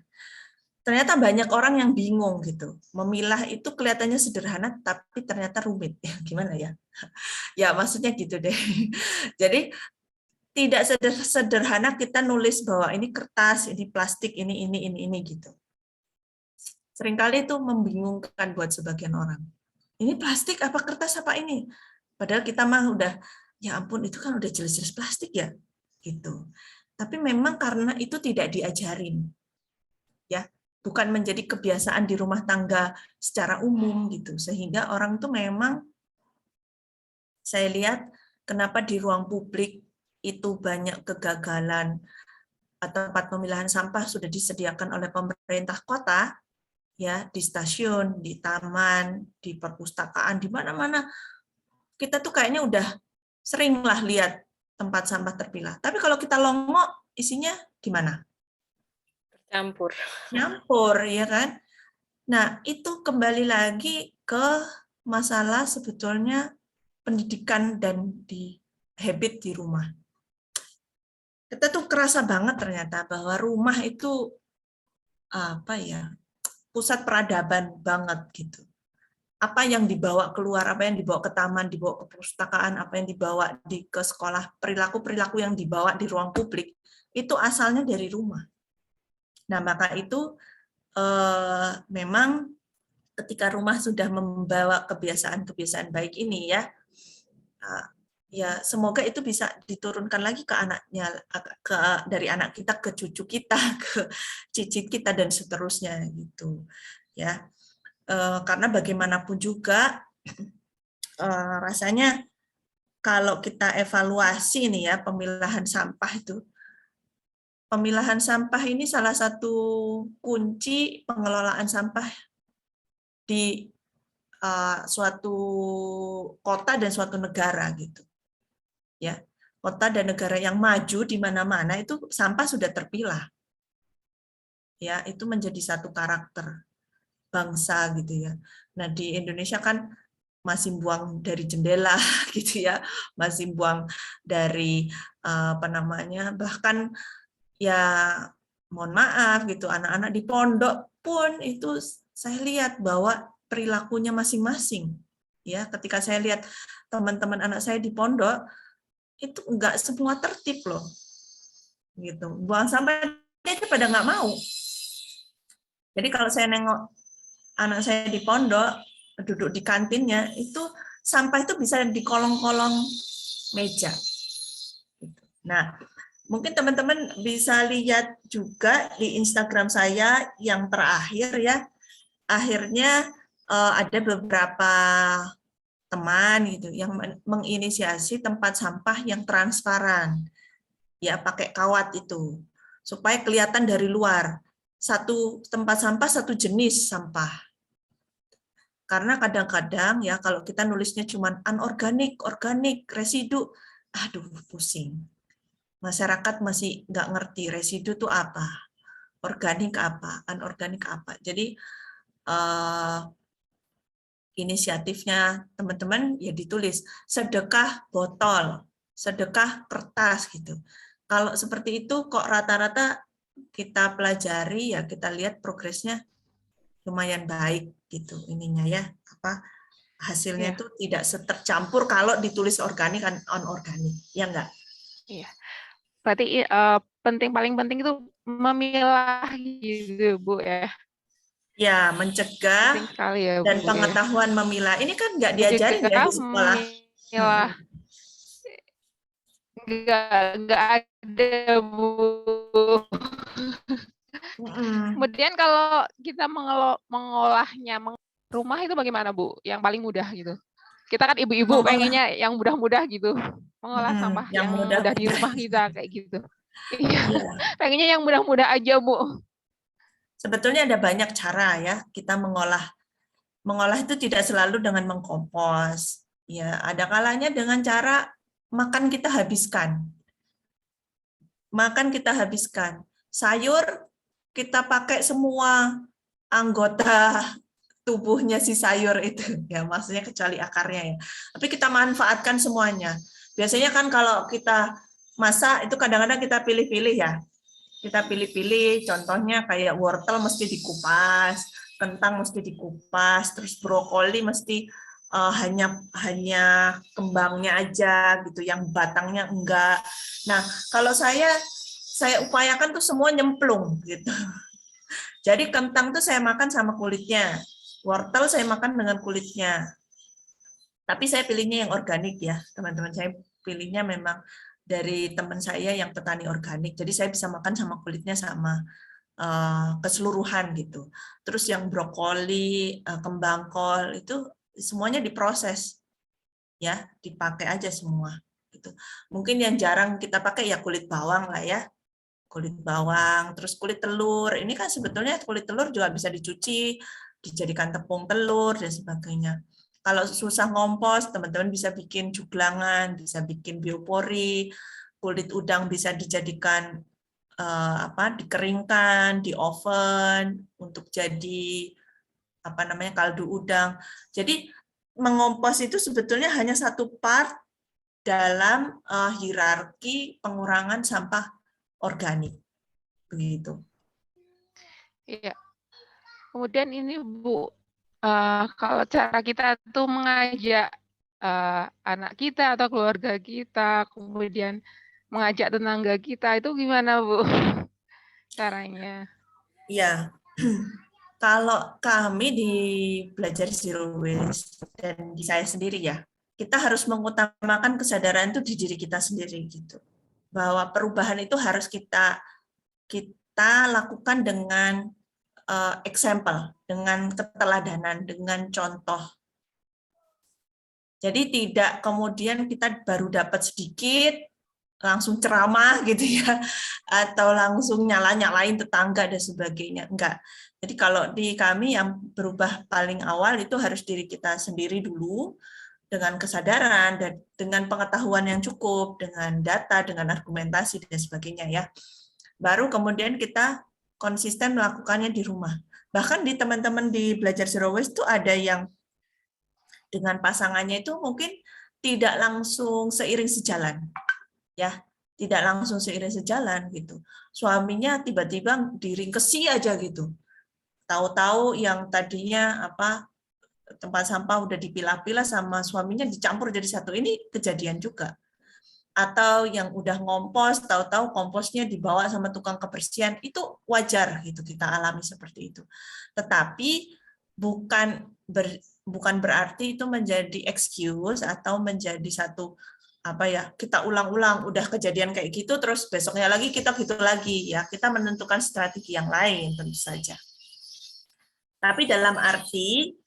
Ternyata banyak orang yang bingung gitu. Memilah itu kelihatannya sederhana, tapi ternyata rumit. Ya, gimana ya? Ya maksudnya gitu deh. Jadi tidak sederhana kita nulis bahwa ini kertas, ini plastik, ini gitu. Seringkali itu membingungkan buat sebagian orang. Ini plastik apa kertas apa ini? Padahal kita mah udah, ya ampun itu kan udah jelas-jelas plastik ya, gitu. Tapi memang karena itu tidak diajarin, ya, bukan menjadi kebiasaan di rumah tangga secara umum gitu, sehingga orang itu memang, saya lihat kenapa di ruang publik itu banyak kegagalan. Tempat pemilahan sampah sudah disediakan oleh pemerintah kota, ya di stasiun, di taman, di perpustakaan, di mana-mana kita tuh kayaknya udah sering lah lihat tempat sampah terpilah. Tapi kalau kita longok, isinya gimana? Campur. Nyampur, ya kan? Nah, itu kembali lagi ke masalah sebetulnya pendidikan dan di habit di rumah. Kita tuh kerasa banget ternyata bahwa rumah itu apa ya, pusat peradaban banget gitu. Apa yang dibawa keluar, apa yang dibawa ke taman, dibawa ke perpustakaan, apa yang dibawa ke sekolah, perilaku-perilaku yang dibawa di ruang publik, itu asalnya dari rumah. Nah, maka itu memang ketika rumah sudah membawa kebiasaan-kebiasaan baik ini ya, ya semoga itu bisa diturunkan lagi ke anaknya, dari anak kita ke cucu kita, ke cicit kita dan seterusnya gitu ya. Karena bagaimanapun juga rasanya kalau kita evaluasi nih ya pemilahan sampah itu, pemilahan sampah ini salah satu kunci pengelolaan sampah di suatu kota dan suatu negara gitu. Ya, kota dan negara yang maju di mana-mana itu sampah sudah terpilah. Ya, itu menjadi satu karakter bangsa gitu ya. Nah, di Indonesia kan masih buang dari jendela gitu ya, masih buang dari apa namanya, bahkan ya mohon maaf gitu, anak-anak di pondok pun itu saya lihat bahwa perilakunya masing-masing. Ya, ketika saya lihat teman-teman anak saya di pondok itu enggak semua tertib loh. Gitu. Buang sampah aja pada nggak mau. Jadi kalau saya nengok anak saya di pondok, duduk di kantinnya, itu sampah itu bisa di kolong-kolong meja. Nah, mungkin teman-teman bisa lihat juga di Instagram saya yang terakhir ya, akhirnya ada beberapa teman gitu yang menginisiasi tempat sampah yang transparan, ya pakai kawat itu, supaya kelihatan dari luar. Satu tempat sampah satu jenis sampah. Karena kadang-kadang ya kalau kita nulisnya cuma anorganik, organik, residu, aduh pusing. Masyarakat masih nggak ngerti residu itu apa, organik apa, anorganik apa. Jadi inisiatifnya teman-teman ya ditulis sedekah botol, sedekah kertas gitu. Kalau seperti itu kok rata-rata kita pelajari ya kita lihat progresnya lumayan baik gitu ininya ya apa hasilnya itu tidak tercampur kalau ditulis organik dan anorganik ya enggak? Iya. Berarti paling penting itu memilah gitu Bu ya. Ya mencegah Penting sekali ya Bu. dan pengetahuan memilah ini kan enggak diajarin ya Mencegah, di sekolah. memilah. Enggak ada Bu. Kemudian kalau kita mengolahnya rumah itu bagaimana Bu? Yang paling mudah gitu. Kita kan ibu-ibu pengennya yang mudah-mudah gitu. Mengolah sampah yang mudah di rumah kita kayak gitu. Iya. Pengennya yang mudah-mudah aja Bu. Sebetulnya ada banyak cara ya kita mengolah. Mengolah itu tidak selalu dengan mengkompos. Ya, ada kalanya dengan cara makan kita habiskan. Makan kita habiskan. Sayur kita pakai semua anggota tubuhnya si sayur itu ya maksudnya kecuali akarnya ya. Tapi kita manfaatkan semuanya. Biasanya kan kalau kita masak itu kadang-kadang kita pilih-pilih ya. Kita pilih-pilih contohnya kayak wortel mesti dikupas, kentang mesti dikupas, terus brokoli mesti hanya kembangnya aja gitu, yang batangnya enggak. Nah, kalau saya upayakan tuh semua nyemplung gitu. Jadi kentang tuh saya makan sama kulitnya, wortel saya makan dengan kulitnya. Tapi saya pilihnya yang organik ya, teman-teman. Saya pilihnya memang dari teman saya yang petani organik. Jadi saya bisa makan sama kulitnya sama keseluruhan gitu. Terus yang brokoli, kembang kol itu semuanya diproses, ya dipakai aja semua. Gitu. Mungkin yang jarang kita pakai ya kulit bawang lah ya, kulit bawang, terus kulit telur. Ini kan sebetulnya kulit telur juga bisa dicuci, dijadikan tepung telur dan sebagainya. Kalau susah ngompos, teman-teman bisa bikin juglangan, bisa bikin biopori, kulit udang bisa dijadikan dikeringkan di oven untuk jadi apa namanya kaldu udang. Jadi mengompos itu sebetulnya hanya satu part dalam hierarki pengurangan sampah organik. Begitu. Iya. Kemudian ini Bu, kalau cara kita tuh mengajak anak kita atau keluarga kita, kemudian mengajak tetangga kita itu gimana Bu caranya? Ya, kalau kami di Belajar Zero Waste dan di saya sendiri ya, kita harus mengutamakan kesadaran itu di diri kita sendiri gitu. Bahwa perubahan itu harus kita lakukan dengan example, dengan keteladanan, dengan contoh. Jadi tidak kemudian kita baru dapat sedikit langsung ceramah gitu ya, atau langsung nyalain tetangga dan sebagainya. Enggak. Jadi kalau di kami yang berubah paling awal itu harus diri kita sendiri dulu, dengan kesadaran dan dengan pengetahuan yang cukup, dengan data, dengan argumentasi dan sebagainya ya. Baru kemudian kita konsisten melakukannya di rumah. Bahkan di teman-teman di Belajar Zero Waste itu ada yang dengan pasangannya itu mungkin tidak langsung seiring sejalan. Ya, tidak langsung seiring sejalan gitu. Suaminya tiba-tiba diringkesi aja gitu. Tahu-tahu yang tadinya tempat sampah udah dipilah-pilah sama suaminya dicampur jadi satu. Ini kejadian juga. Atau yang udah ngompos, tahu-tahu komposnya dibawa sama tukang kebersihan, itu wajar gitu kita alami seperti itu. Tetapi bukan berarti itu menjadi excuse atau menjadi satu kita ulang-ulang udah kejadian kayak gitu terus besoknya lagi kita gitu lagi ya, kita menentukan strategi yang lain tentu saja. Tapi dalam arti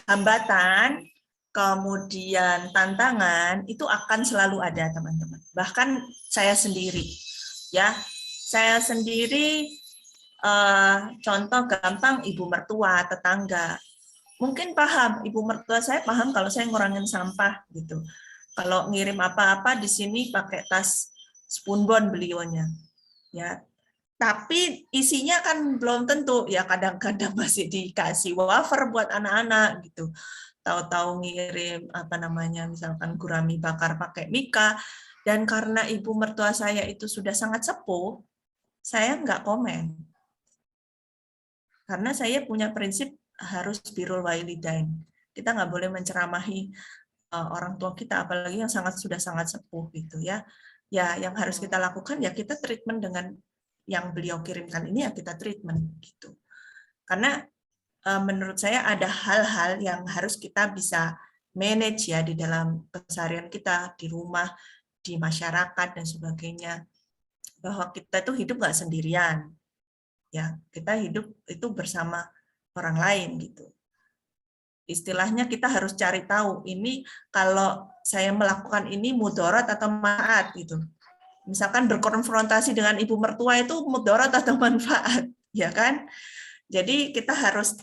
hambatan kemudian tantangan itu akan selalu ada teman-teman. Bahkan saya sendiri contoh gampang, ibu mertua, tetangga mungkin paham, ibu mertua saya paham kalau saya ngurangin sampah gitu. Kalau ngirim apa-apa di sini pakai tas spunbon beliaunya, ya. Tapi isinya kan belum tentu, ya kadang-kadang masih dikasih wafer buat anak-anak gitu. Tahu-tahu ngirim misalkan gurami bakar pakai mika, dan karena ibu mertua saya itu sudah sangat sepuh, saya nggak komen. Karena saya punya prinsip harus birrul walidain. Kita nggak boleh menceramahi orang tua kita, apalagi yang sudah sangat sepuh gitu ya. Ya, yang harus kita lakukan ya kita treatment dengan yang beliau kirimkan ini ya kita treatment gitu. Karena menurut saya ada hal-hal yang harus kita bisa manage ya di dalam keseharian kita, di rumah, di masyarakat dan sebagainya. Bahwa kita itu hidup nggak sendirian. Ya, kita hidup itu bersama orang lain gitu. Istilahnya kita harus cari tahu ini kalau saya melakukan ini mudarat atau manfaat gitu. Misalkan berkonfrontasi dengan ibu mertua itu mudarat atau manfaat, ya kan? Jadi kita harus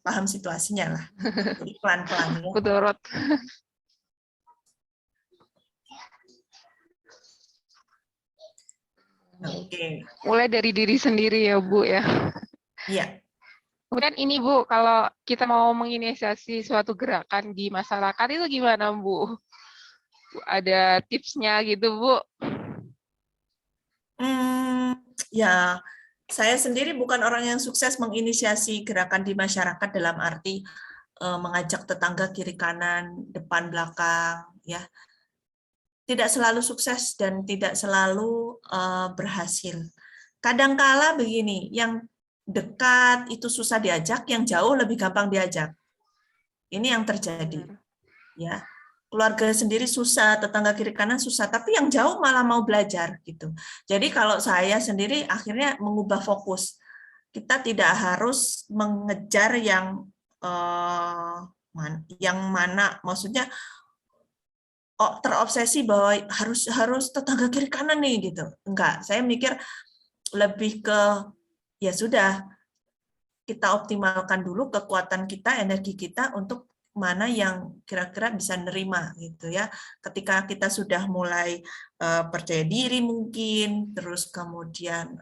paham situasinya lah. Jadi pelan-pelan ya. Mudarat. Oke. Mulai dari diri sendiri ya, Bu ya. Iya. Kemudian ini Bu, kalau kita mau menginisiasi suatu gerakan di masyarakat itu gimana Bu? Ada tipsnya gitu Bu? Ya, saya sendiri bukan orang yang sukses menginisiasi gerakan di masyarakat dalam arti mengajak tetangga kiri kanan, depan belakang, ya. Tidak selalu sukses dan tidak selalu berhasil. Kadangkala begini, yang dekat itu susah diajak, yang jauh lebih gampang diajak. Ini yang terjadi. Ya. Keluarga sendiri susah, tetangga kiri kanan susah, tapi yang jauh malah mau belajar gitu. Jadi kalau saya sendiri akhirnya mengubah fokus. Kita tidak harus mengejar yang mana, maksudnya terobsesi bahwa harus tetangga kiri kanan nih gitu. Enggak, saya mikir lebih ke ya sudah kita optimalkan dulu kekuatan kita, energi kita untuk mana yang kira-kira bisa nerima gitu ya. Ketika kita sudah mulai percaya diri mungkin, terus kemudian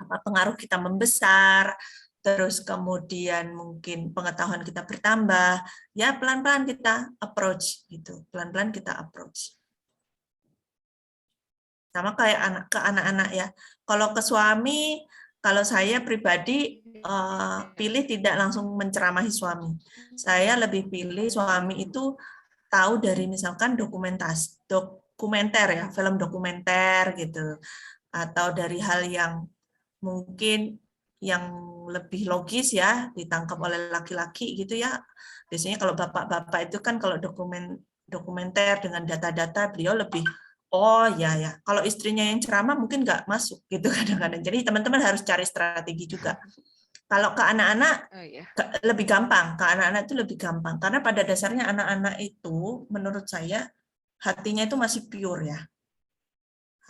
pengaruh kita membesar, terus kemudian mungkin pengetahuan kita bertambah, ya pelan-pelan kita approach gitu, pelan-pelan kita approach. Sama kayak ke anak-anak ya. Kalau ke suami, kalau saya pribadi pilih tidak langsung menceramahi suami. Saya lebih pilih suami itu tahu dari misalkan dokumenter ya, film dokumenter gitu, atau dari hal yang mungkin yang lebih logis ya, ditangkap oleh laki-laki gitu ya. Biasanya kalau bapak-bapak itu kan kalau dokumenter dengan data-data beliau lebih oh ya. Kalau istrinya yang ceramah mungkin nggak masuk gitu kadang-kadang. Jadi teman-teman harus cari strategi juga. Kalau ke anak-anak Oh ya. lebih gampang, ke anak-anak itu lebih gampang karena pada dasarnya anak-anak itu menurut saya hatinya itu masih pure ya.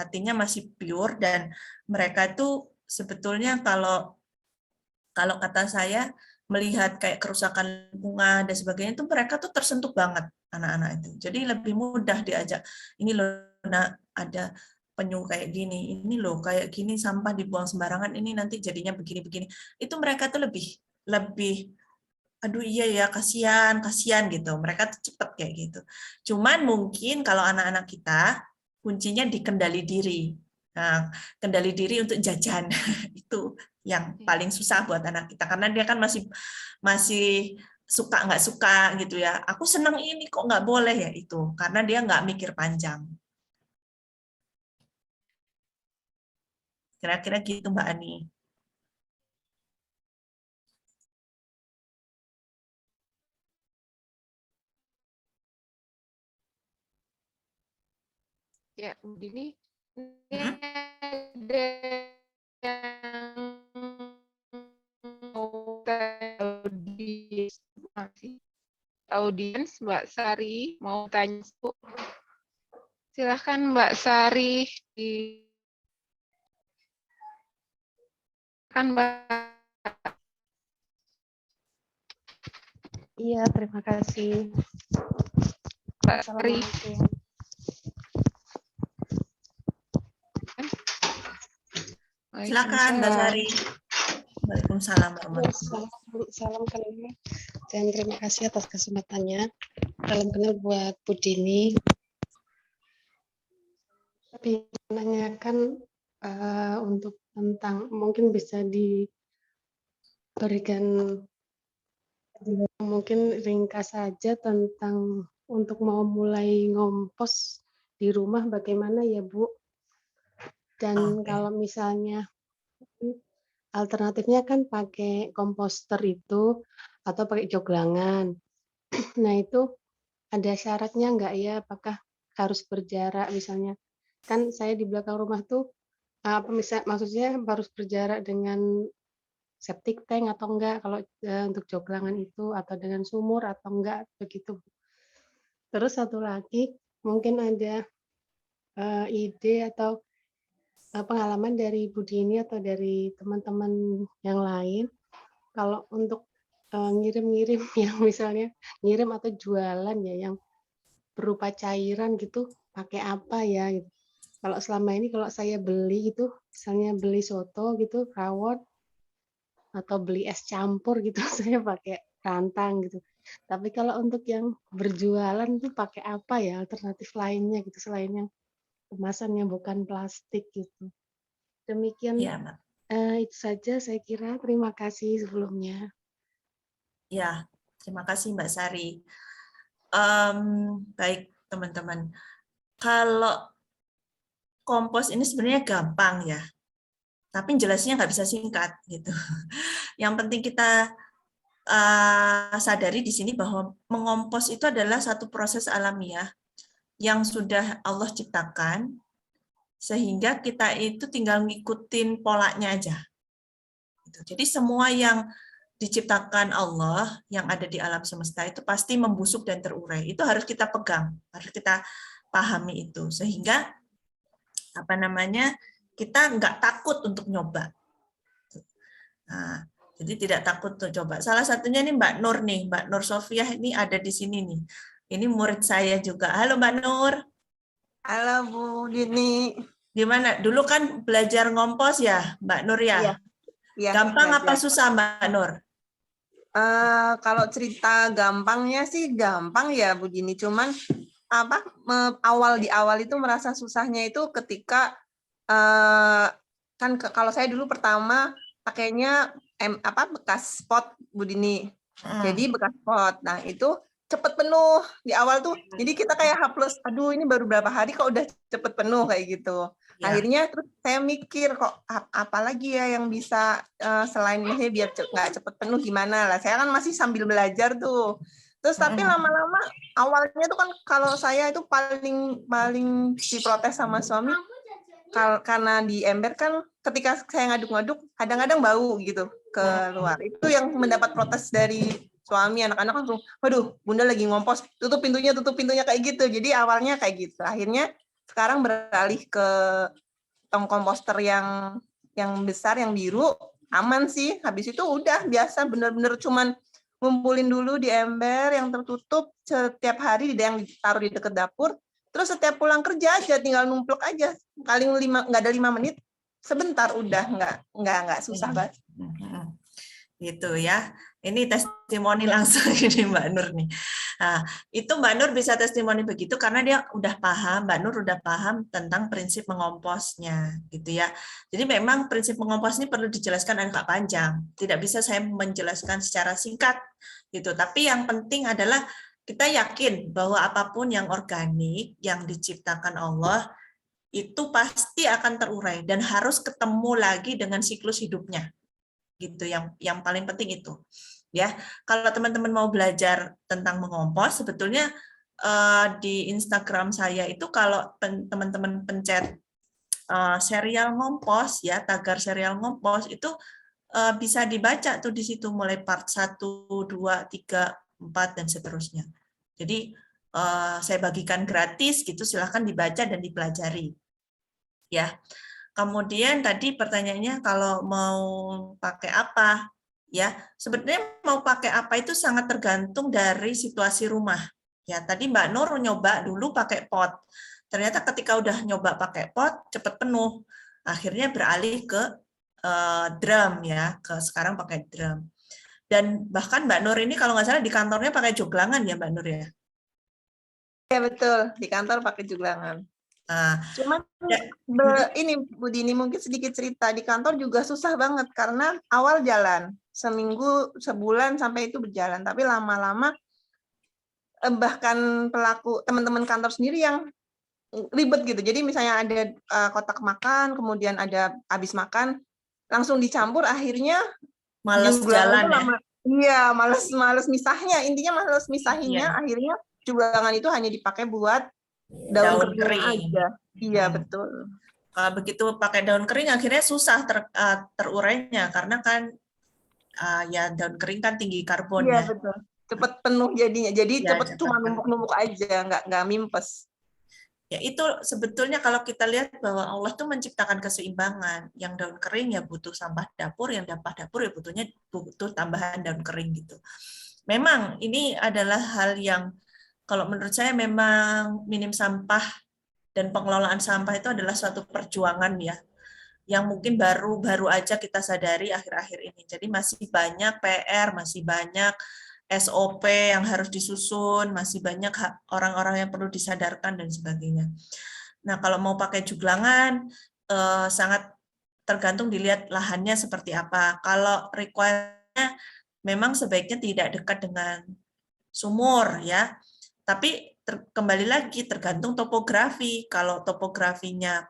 Hatinya masih pure dan mereka itu sebetulnya kalau kata saya melihat kayak kerusakan lingkungan dan sebagainya itu mereka tuh tersentuh banget anak-anak itu. Jadi lebih mudah diajak, ini loh nak ada penyu kayak gini, ini loh kayak gini sampah dibuang sembarangan, ini nanti jadinya begini-begini. Itu mereka tuh lebih aduh iya ya kasihan gitu. Mereka tuh cepet kayak gitu. Cuman mungkin kalau anak-anak kita kuncinya di kendali diri. Nah, kendali diri untuk jajan itu yang paling susah buat anak kita karena dia kan masih suka nggak suka gitu ya. Aku seneng ini kok nggak boleh ya itu karena dia nggak mikir panjang. Kira-kira gitu Mbak Ani. Ya, ini Hmm? ada yang mau audiens Mbak Sari mau tanya, Bu. Silahkan Mbak Sari. Kan Mbak Iya, terima kasih. Sari. Assalamualaikum. Silakan Mbak Sari. Waalaikumsalam warahmatullahi wabarakatuh. Salam kenal dan terima kasih atas kesempatannya. Salam kenal buat Bu Dini. Tapi menanyakan untuk tentang mungkin bisa diberikan mungkin ringkas saja tentang untuk mau mulai ngompos di rumah bagaimana ya Bu? Dan Oke. kalau misalnya alternatifnya kan pakai komposter itu atau pakai joglangan. Nah itu ada syaratnya nggak ya? Apakah harus berjarak misalnya? Kan saya di belakang rumah tuh maksudnya harus berjarak dengan septic tank atau enggak kalau untuk joglangan itu atau dengan sumur atau enggak begitu. Terus satu lagi mungkin ada ide atau pengalaman dari Bu Dini atau dari teman-teman yang lain kalau untuk ngirim-ngirim yang misalnya ngirim atau jualan ya yang berupa cairan gitu pakai apa ya gitu. Kalau selama ini kalau saya beli gitu misalnya beli soto gitu rawon atau beli es campur gitu saya pakai rantang gitu. Tapi kalau untuk yang berjualan tuh pakai apa ya alternatif lainnya gitu selain yang kemasan yang bukan plastik gitu. Demikian Iya, Mbak. itu saja saya kira. Terima kasih sebelumnya. Ya, terima kasih Mbak Sari. Baik teman-teman, kalau kompos ini sebenarnya gampang ya, tapi jelasnya nggak bisa singkat gitu. Yang penting kita sadari di sini bahwa mengompos itu adalah satu proses alamiah yang sudah Allah ciptakan, sehingga kita itu tinggal ngikutin polanya aja. Jadi semua yang diciptakan Allah yang ada di alam semesta itu pasti membusuk dan terurai. Itu harus kita pegang, harus kita pahami itu sehingga kita nggak takut untuk nyoba. Nah, jadi tidak takut untuk coba. Salah satunya ini Mbak Nur nih, Mbak Nur Sofiah ini ada di sini nih. Ini murid saya juga. Halo Mbak Nur. Halo Bu Dini. Gimana? Dulu kan belajar ngompos ya, Mbak Nur ya? Iya. Iya, Gampang belajar. apa susah Mbak Nur? Kalau cerita gampangnya sih gampang ya Bu Dini, cuman di awal itu merasa susahnya itu ketika kalau saya dulu pertama pakainya bekas pot Bu Dini. Jadi bekas pot. Nah, itu cepet penuh di awal tuh. Jadi kita kayak H+, aduh ini baru berapa hari kok udah cepet penuh kayak gitu. Ya. Akhirnya terus saya mikir kok apalagi ya yang bisa selain ini biar nggak cepet penuh gimana lah. Saya kan masih sambil belajar tuh. Terus tapi lama-lama awalnya tuh kan kalau saya itu paling diprotes sama suami, karena di ember kan ketika saya ngaduk-ngaduk kadang-kadang bau gitu keluar. Itu yang mendapat protes dari suami, anak-anak langsung, waduh, Bunda lagi ngompos, tutup pintunya kayak gitu. Jadi awalnya kayak gitu. Akhirnya sekarang beralih ke tong komposter yang besar, yang biru, aman sih. Habis itu udah biasa, bener-bener cuman ngumpulin dulu di ember yang tertutup setiap hari, yang ditaruh di dekat dapur. Terus setiap pulang kerja aja tinggal numpluk aja, paling nggak ada 5 menit, sebentar udah, nggak susah banget. Gitu ya. Ini testimoni langsung ini Mbak Nur nih. Nah, itu Mbak Nur bisa testimoni begitu karena dia udah paham, Mbak Nur udah paham tentang prinsip mengomposnya, gitu ya. Jadi memang prinsip mengompos ini perlu dijelaskan agak panjang. Tidak bisa saya menjelaskan secara singkat, gitu. Tapi yang penting adalah kita yakin bahwa apapun yang organik, yang diciptakan Allah, itu pasti akan terurai dan harus ketemu lagi dengan siklus hidupnya. Gitu, yang paling penting itu. Ya, kalau teman-teman mau belajar tentang mengompos, sebetulnya di Instagram saya itu kalau teman-teman pencet serial ngompos ya, tagar serial ngompos itu bisa dibaca tuh di situ mulai part 1, 2, 3, 4 dan seterusnya. Jadi saya bagikan gratis gitu, silahkan dibaca dan dipelajari. Ya. Kemudian tadi pertanyaannya kalau mau pakai apa? Ya, sebenarnya mau pakai apa itu sangat tergantung dari situasi rumah. Ya, tadi Mbak Nur nyoba dulu pakai pot. Ternyata ketika udah nyoba pakai pot, cepat penuh. Akhirnya beralih ke drum ya, ke sekarang pakai drum. Dan bahkan Mbak Nur ini kalau nggak salah di kantornya pakai joglangan ya Mbak Nur ya? Ya betul, di kantor pakai joglangan. Nah, cuman ini Bu Dini mungkin sedikit cerita, di kantor juga susah banget karena awal jalan seminggu, sebulan sampai itu berjalan, tapi lama-lama bahkan pelaku teman-teman kantor sendiri yang ribet gitu. Jadi misalnya ada kotak makan, kemudian ada habis makan langsung dicampur, akhirnya males jalan ya. Iya, males misahnya. Intinya males misahinnya, akhirnya juglangan itu hanya dipakai buat daun kering aja. Iya, betul. Kalau begitu pakai daun kering akhirnya susah terurainya karena kan ya daun kering kan tinggi karbon ya. Iya, betul. Cepat penuh jadinya. Jadi ya, cepat cuma numpuk-numpuk aja, nggak mimpes. Ya itu sebetulnya kalau kita lihat bahwa Allah tuh menciptakan keseimbangan. Yang daun kering ya butuh sampah dapur, yang sampah dapur ya butuh tambahan daun kering gitu. Memang ini adalah hal yang kalau menurut saya memang minim sampah dan pengelolaan sampah itu adalah suatu perjuangan ya, yang mungkin baru aja kita sadari akhir-akhir ini. Jadi masih banyak PR, masih banyak SOP yang harus disusun, masih banyak orang-orang yang perlu disadarkan dan sebagainya. Nah, kalau mau pakai juglangan, sangat tergantung dilihat lahannya seperti apa. Kalau require-nya memang sebaiknya tidak dekat dengan sumur ya, tapi kembali lagi tergantung topografi. Kalau topografinya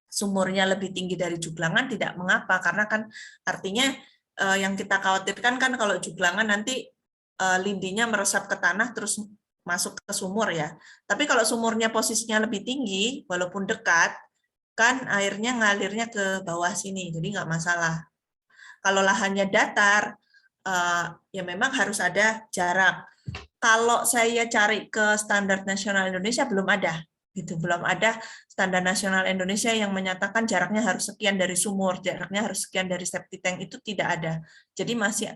sumurnya lebih tinggi dari juglangan tidak mengapa, karena kan artinya yang kita khawatirkan kan kalau juglangan nanti lindinya meresap ke tanah terus masuk ke sumur ya. Tapi kalau sumurnya posisinya lebih tinggi, walaupun dekat, kan airnya ngalirnya ke bawah sini, jadi nggak masalah. Kalau lahannya datar, ya memang harus ada jarak. Kalau saya cari ke standar nasional Indonesia belum ada, gitu, belum ada standar nasional Indonesia yang menyatakan jaraknya harus sekian dari sumur, jaraknya harus sekian dari septic tank, itu tidak ada. Jadi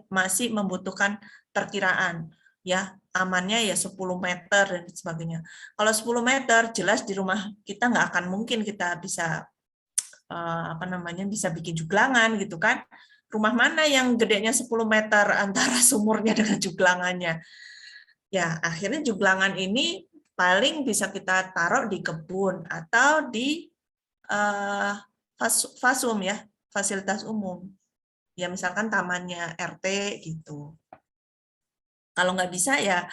masih membutuhkan perkiraan, ya amannya ya 10 meter dan sebagainya. Kalau 10 meter jelas di rumah kita nggak akan mungkin kita bisa bisa bikin juglangan gitu kan. Rumah mana yang gedenya 10 meter antara sumurnya dengan juglangannya? Ya, akhirnya juglangan ini paling bisa kita taruh di kebun atau di fasum ya, fasilitas umum. Ya misalkan tamannya RT gitu. Kalau nggak bisa ya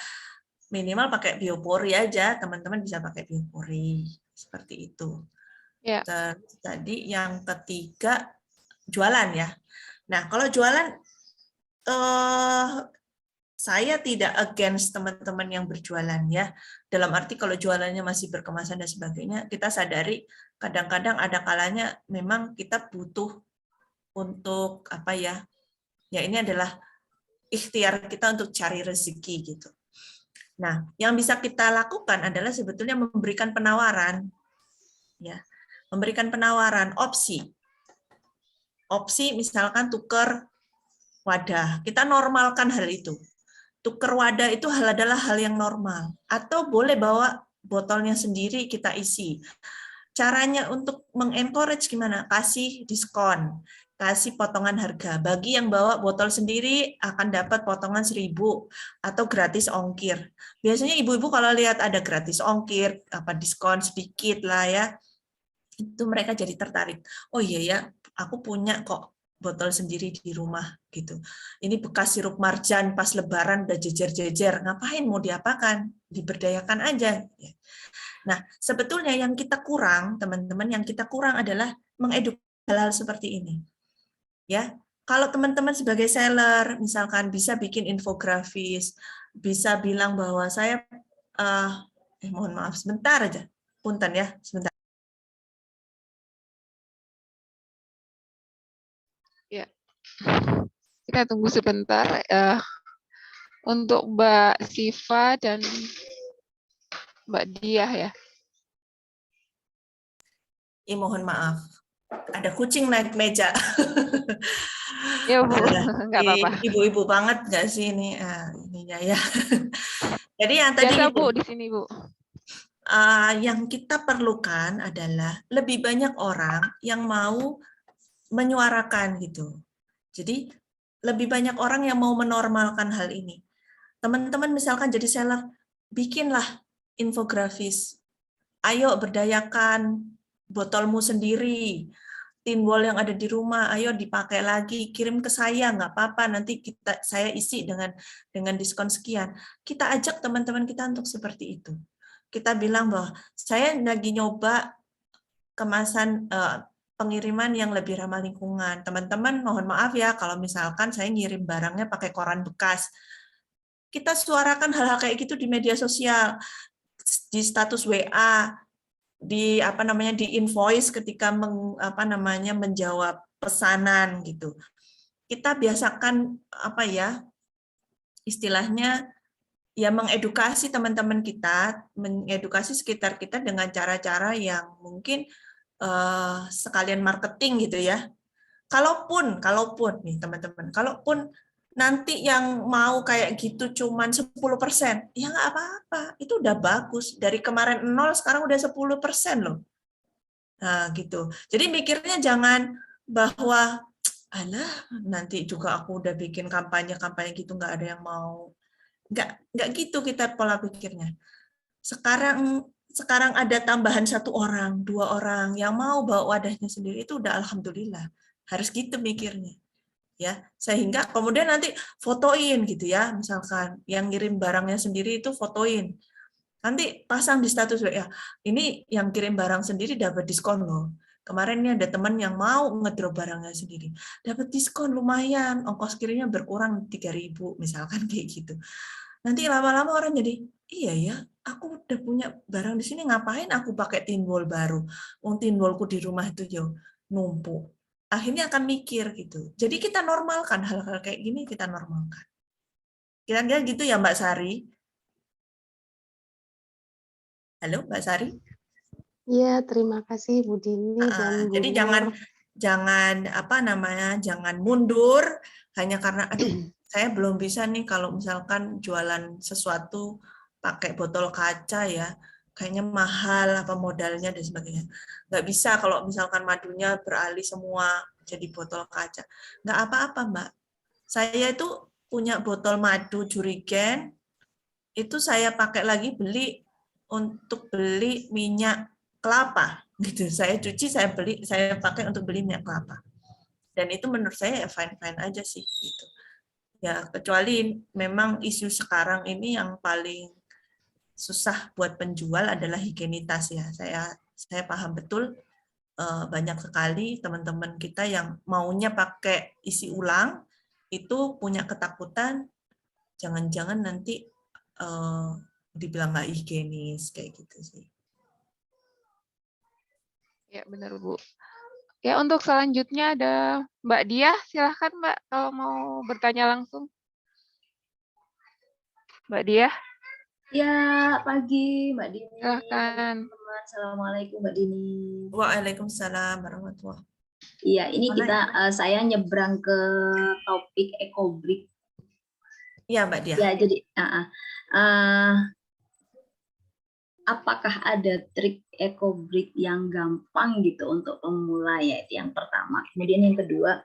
minimal pakai biopori aja, teman-teman bisa pakai biopori seperti itu. Ya. Tadi yang ketiga jualan ya. Nah kalau jualan saya tidak against teman-teman yang berjualan ya. Dalam arti kalau jualannya masih berkemasan dan sebagainya, kita sadari kadang-kadang ada kalanya memang kita butuh untuk apa ya? Ya ini adalah ikhtiar kita untuk cari rezeki gitu. Nah, yang bisa kita lakukan adalah sebetulnya memberikan penawaran ya. Memberikan penawaran opsi. Opsi misalkan tukar wadah. Kita normalkan hal itu. Tukar wadah itu adalah hal yang normal. Atau boleh bawa botolnya sendiri kita isi. Caranya untuk mengencourage gimana? Kasih diskon, kasih potongan harga. Bagi yang bawa botol sendiri akan dapat potongan 1.000 atau gratis ongkir. Biasanya ibu-ibu kalau lihat ada gratis ongkir, apa diskon sedikit lah ya, itu mereka jadi tertarik. Oh iya ya, aku punya kok botol sendiri di rumah gitu. Ini bekas sirup marjan pas lebaran udah jejer-jejer. Ngapain mau diapakan? Diberdayakan aja. Nah, sebetulnya yang kita kurang, teman-teman, yang kita kurang adalah mengedukasi hal-hal seperti ini. Ya, kalau teman-teman sebagai seller, misalkan bisa bikin infografis, bisa bilang bahwa saya, mohon maaf sebentar aja, punten ya, sebentar. Ya, kita tunggu sebentar untuk Mbak Siva dan Mbak Diah ya. Mohon maaf, ada kucing naik meja. Ya Bu, nggak apa-apa. Ibu-ibu banget nggak sih ini ininya ya. Jadi yang tadi Biasa itu, Bu di sini Bu. yang kita perlukan adalah lebih banyak orang yang mau menyuarakan gitu. Jadi lebih banyak orang yang mau menormalkan hal ini. Teman-teman misalkan jadi seller, bikinlah infografis. Ayo berdayakan botolmu sendiri. Tin wall yang ada di rumah, ayo dipakai lagi, kirim ke saya, nggak apa-apa, nanti saya isi dengan diskon sekian. Kita ajak teman-teman kita untuk seperti itu. Kita bilang bahwa saya lagi nyoba kemasan pengiriman yang lebih ramah lingkungan. Teman-teman mohon maaf ya kalau misalkan saya ngirim barangnya pakai koran bekas. Kita suarakan hal-hal kayak gitu di media sosial, di status WA, di di invoice ketika menjawab pesanan gitu. Kita biasakan istilahnya ya mengedukasi teman-teman kita, mengedukasi sekitar kita dengan cara-cara yang mungkin sekalian marketing gitu ya. Kalaupun nih teman-teman, kalaupun nanti yang mau kayak gitu cuman 10%, ya nggak apa-apa, itu udah bagus. Dari kemarin 0, sekarang udah 10% loh. Nah gitu. Jadi mikirnya jangan bahwa, alah nanti juga aku udah bikin kampanye gitu nggak ada yang mau. Nggak gitu kita pola pikirnya. Sekarang ada tambahan 1 orang, 2 orang yang mau bawa wadahnya sendiri, itu udah alhamdulillah. Harus gitu mikirnya. Ya, sehingga kemudian nanti fotoin gitu ya, misalkan yang ngirim barangnya sendiri itu fotoin. Nanti pasang di status WA, ini yang kirim barang sendiri dapat diskon loh. Kemarin ini ada teman yang mau ngedrop barangnya sendiri. Dapat diskon lumayan, ongkos kirimnya berkurang 3.000 misalkan kayak gitu. Nanti lama-lama orang jadi, iya ya, aku udah punya barang di sini, ngapain aku pakai timbol baru? Timbolku di rumah itu yo numpuk. Akhirnya akan mikir gitu. Jadi kita normalkan hal-hal kayak gini, kita normalkan. Kira-kira gitu ya Mbak Sari? Halo Mbak Sari? Iya, terima kasih Bu Dini dan Bu Jadi Nur. jangan mundur hanya karena aduh saya belum bisa nih kalau misalkan jualan sesuatu pakai botol kaca ya, kayaknya mahal apa modalnya dan sebagainya. Nggak bisa kalau misalkan madunya beralih semua jadi botol kaca. Nggak apa-apa Mbak. Saya itu punya botol madu jurigen, itu saya pakai lagi untuk beli minyak kelapa gitu. Saya cuci, saya pakai untuk beli minyak kelapa. Dan itu menurut saya ya fine-fine aja sih gitu. Ya, kecuali memang isu sekarang ini yang paling susah buat penjual adalah higienitas ya. Saya paham betul banyak sekali teman-teman kita yang maunya pakai isi ulang itu punya ketakutan jangan-jangan nanti dibilang nggak higienis kayak gitu sih. Ya, benar, Bu. Ya, untuk selanjutnya ada Mbak Diah. Silahkan, Mbak, kalau mau bertanya langsung. Mbak Diah, Ya, pagi Mbak Dini. silahkan. Teman-teman, Assalamualaikum Mbak Dini. Waalaikumsalam warahmatullahi. Iya, ini saya nyebrang ke topik ekobrik. Iya, Mbak Diah. Ya, jadi apakah ada trik ekobrik yang gampang gitu untuk pemula, ya, itu yang pertama. Kemudian yang kedua,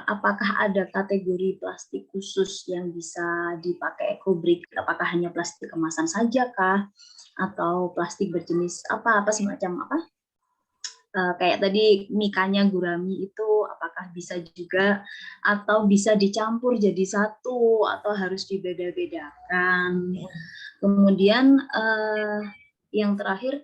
apakah ada kategori plastik khusus yang bisa dipakai ekobrik? Apakah hanya plastik kemasan saja kah? Atau plastik berjenis apa semacam apa? Kayak tadi mikanya gurami itu apakah bisa juga atau bisa dicampur jadi satu atau harus dibeda-bedakan. Kemudian yang terakhir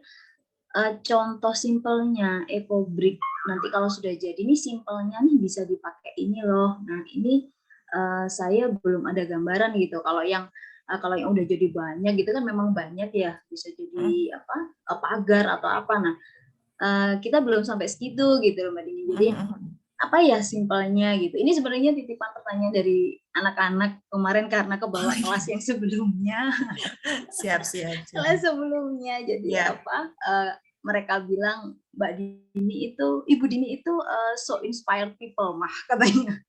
contoh simpelnya ekobrik. Nanti kalau sudah jadi ini simpelnya nih bisa dipakai ini loh. Nah, ini saya belum ada gambaran gitu. Kalau yang udah jadi banyak gitu kan memang banyak ya, bisa jadi pagar atau apa. Nah, kita belum sampai segitu gitu loh Mbak Dini. Jadi apa ya simpelnya gitu. Ini sebenarnya titipan pertanyaan dari anak-anak kemarin karena kebawa kelas yang sebelumnya. Siap. Kelas sebelumnya. Jadi mereka bilang Mbak Dini itu, Ibu Dini itu so inspired people mah katanya.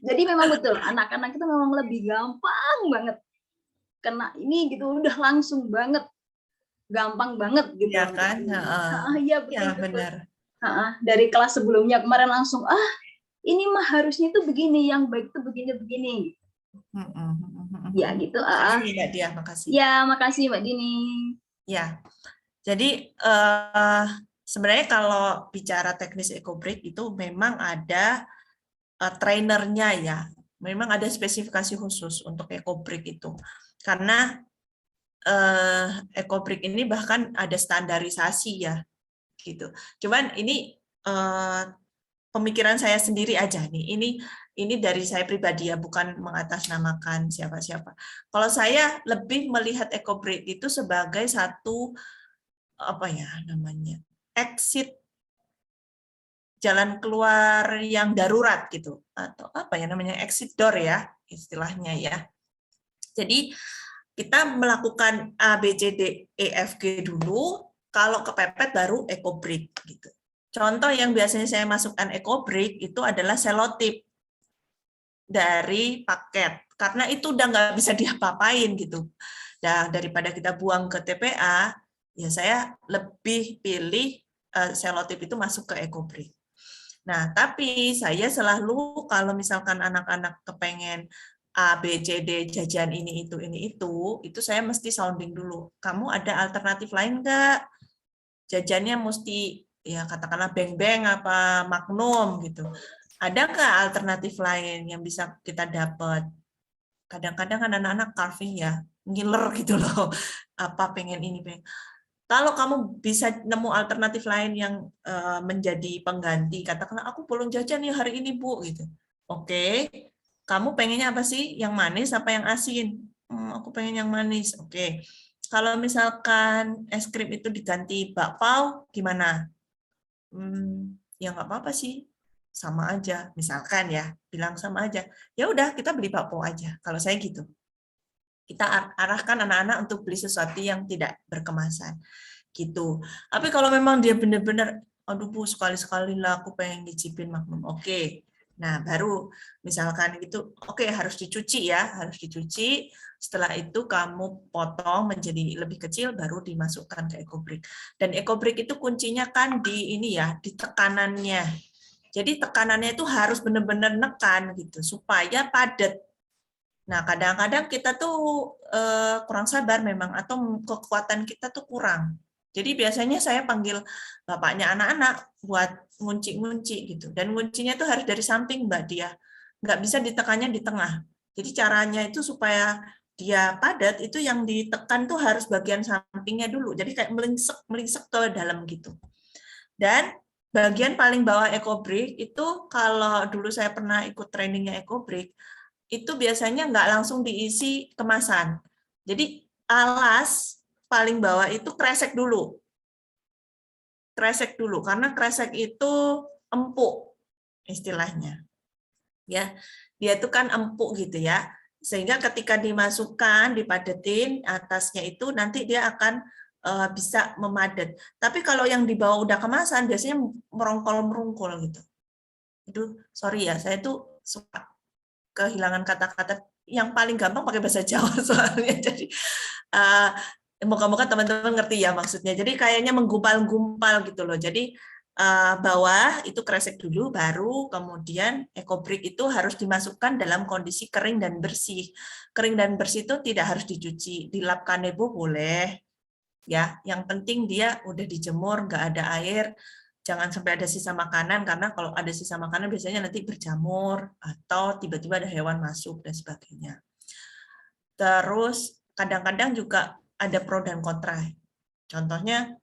Jadi memang betul anak-anak itu memang lebih gampang banget kena ini gitu, udah langsung banget. Gampang banget gitu. Iya kan? Iya betul. Ya, benar. Dari kelas sebelumnya kemarin langsung ini mah harusnya itu begini, yang baik itu begini. Ya gitu. Makasih Mbak Diah, makasih. Ya, makasih Mbak Dini. Ya. Jadi sebenarnya kalau bicara teknis ekobrik itu memang ada trainernya ya. Memang ada spesifikasi khusus untuk ekobrik itu. Karena ekobrik ini bahkan ada standarisasi ya gitu. Cuman ini pemikiran saya sendiri aja nih. Ini dari saya pribadi ya, bukan mengatasnamakan siapa-siapa. Kalau saya lebih melihat ekobrik itu sebagai satu exit, jalan keluar yang darurat gitu, atau exit door ya istilahnya ya. Jadi kita melakukan A, B, C, D, E, F, G dulu, kalau kepepet baru ekobrik gitu. Contoh yang biasanya saya masukkan ekobrik itu adalah selotip dari paket, karena itu udah nggak bisa diapa-apain gitu. Nah, daripada kita buang ke TPA, ya saya lebih pilih selotip itu masuk ke ekobrik. Nah, tapi saya selalu kalau misalkan anak-anak kepengen A, B, C, D, jajan ini itu saya mesti sounding dulu. Kamu ada alternatif lain nggak? Jajannya mesti, ya katakanlah beng-beng apa Magnum gitu. Ada nggak alternatif lain yang bisa kita dapat? Kadang-kadang kan anak-anak carving ya, ngiler gitu loh. Apa pengen ini, pengen. Kalau kamu bisa nemu alternatif lain yang menjadi pengganti, katakanlah aku belum jajan nih hari ini Bu, gitu. Oke. Kamu pengennya apa sih? Yang manis apa yang asin? Aku pengen yang manis. Oke. Kalau misalkan es krim itu diganti bakpao, gimana? Ya nggak apa-apa sih. Sama aja. Misalkan ya, bilang sama aja. Ya udah, kita beli bakpao aja. Kalau saya gitu. Kita arahkan anak-anak untuk beli sesuatu yang tidak berkemasan. Gitu. Tapi kalau memang dia benar-benar, aduh Bu, sekali-sekali lah aku pengen nyicipin Magnum. Oke. Nah, baru misalkan gitu, oke, harus dicuci ya, harus dicuci. Setelah itu kamu potong menjadi lebih kecil, baru dimasukkan ke ekobrik. Dan ekobrik itu kuncinya kan di ini ya, di tekanannya. Jadi tekanannya itu harus benar-benar nekan gitu, supaya padat. Nah, kadang-kadang kita tuh kurang sabar memang, atau kekuatan kita tuh kurang. Jadi biasanya saya panggil bapaknya anak-anak buat ngunci-ngunci gitu. Dan nguncinya itu harus dari samping Mbak Dia. Nggak bisa ditekannya di tengah. Jadi caranya itu supaya dia padat, itu yang ditekan tuh harus bagian sampingnya dulu. Jadi kayak melingsek ke dalam gitu. Dan bagian paling bawah ekobrik itu kalau dulu saya pernah ikut trainingnya ekobrik, itu biasanya nggak langsung diisi kemasan. Jadi alas paling bawah itu kresek dulu. Kresek dulu, karena kresek itu empuk istilahnya. Ya, dia itu kan empuk gitu ya. Sehingga ketika dimasukkan, dipadetin, atasnya itu nanti dia akan bisa memadat. Tapi kalau yang di bawah udah kemasan biasanya merongkol-merungkul gitu. Itu sorry ya, saya tuh suka kehilangan kata-kata yang paling gampang pakai bahasa Jawa soalnya. Jadi moga-moga teman-teman ngerti ya maksudnya. Jadi kayaknya menggumpal-gumpal gitu loh. Jadi bawah itu kresek dulu, baru kemudian ekobrik itu harus dimasukkan dalam kondisi kering dan bersih. Kering dan bersih itu tidak harus dicuci, dilap kanebo boleh. Ya, yang penting dia udah dijemur, nggak ada air, jangan sampai ada sisa makanan, karena kalau ada sisa makanan biasanya nanti berjamur atau tiba-tiba ada hewan masuk dan sebagainya. Terus kadang-kadang juga ada pro dan kontra. Contohnya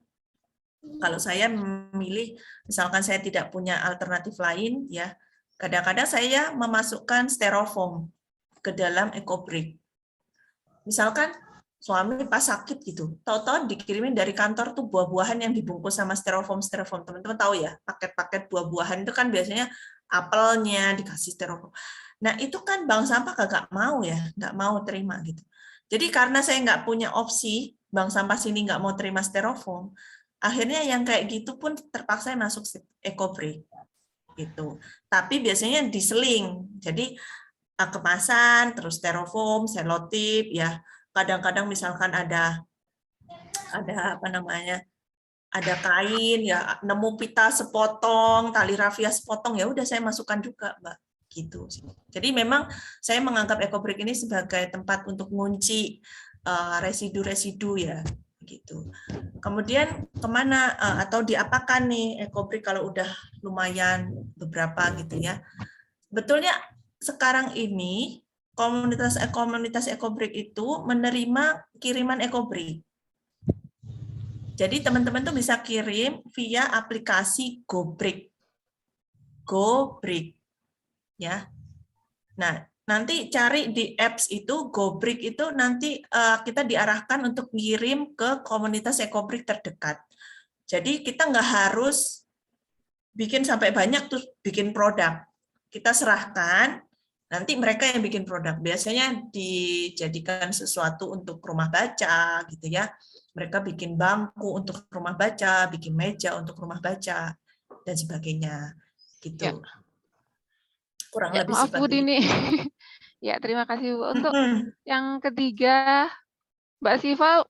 kalau saya memilih, misalkan saya tidak punya alternatif lain, ya kadang-kadang saya memasukkan styrofoam ke dalam ekobrik. Misalkan suami pas sakit gitu, tahu-tahu dikirimin dari kantor tuh buah-buahan yang dibungkus sama styrofoam. Teman-teman tahu ya, paket-paket buah-buahan itu kan biasanya apelnya dikasih styrofoam. Nah itu kan bank sampah kagak mau ya, nggak mau terima gitu. Jadi karena saya nggak punya opsi, bank sampah sini nggak mau terima styrofoam, akhirnya yang kayak gitu pun terpaksa masuk ekobrik gitu. Tapi biasanya diseling, jadi kemasan, terus styrofoam, selotip, ya. Kadang-kadang misalkan ada apa namanya, ada kain, ya nemu pita sepotong, tali rafia sepotong, ya udah saya masukkan juga, Mbak. Gitu sih. Jadi memang saya menganggap ekobrik ini sebagai tempat untuk ngunci residu-residu ya, gitu. Kemudian kemana atau diapakan nih ekobrik kalau udah lumayan beberapa gitu ya. Betulnya sekarang ini komunitas ekobrik itu menerima kiriman ekobrik. Jadi teman-teman tuh bisa kirim via aplikasi GoBrik. GoBrik. Ya. Nah, nanti cari di apps itu GoBrik itu nanti kita diarahkan untuk ngirim ke komunitas ekobrik terdekat. Jadi kita nggak harus bikin sampai banyak terus bikin produk. Kita serahkan, nanti mereka yang bikin produk. Biasanya dijadikan sesuatu untuk rumah baca, gitu ya. Mereka bikin bangku untuk rumah baca, bikin meja untuk rumah baca, dan sebagainya. Gitu. Ya. Kurang Ya, lebih maaf Bu seperti Dini. itu. Ya, terima kasih Bu. Untuk yang ketiga, Mbak Siva,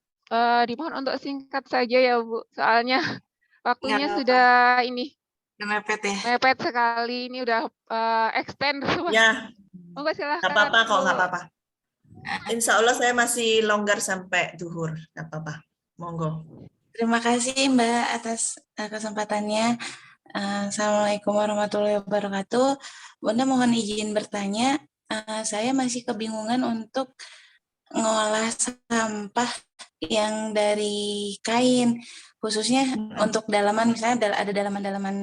dimohon untuk singkat saja ya Bu. Soalnya waktunya sudah ini. Mepet ya. Mepet sekali. Ini udah extend semua. Ya. Monggo silahkan. Nggak apa-apa kok, nggak apa-apa. Insya Allah saya masih longgar sampai duhur. Nggak apa-apa. Monggo. Terima kasih Mbak atas kesempatannya. Assalamualaikum warahmatullahi wabarakatuh. Bunda mohon izin bertanya. Saya masih kebingungan untuk ngolah sampah yang dari kain, khususnya untuk dalaman, misalnya ada dalaman-dalaman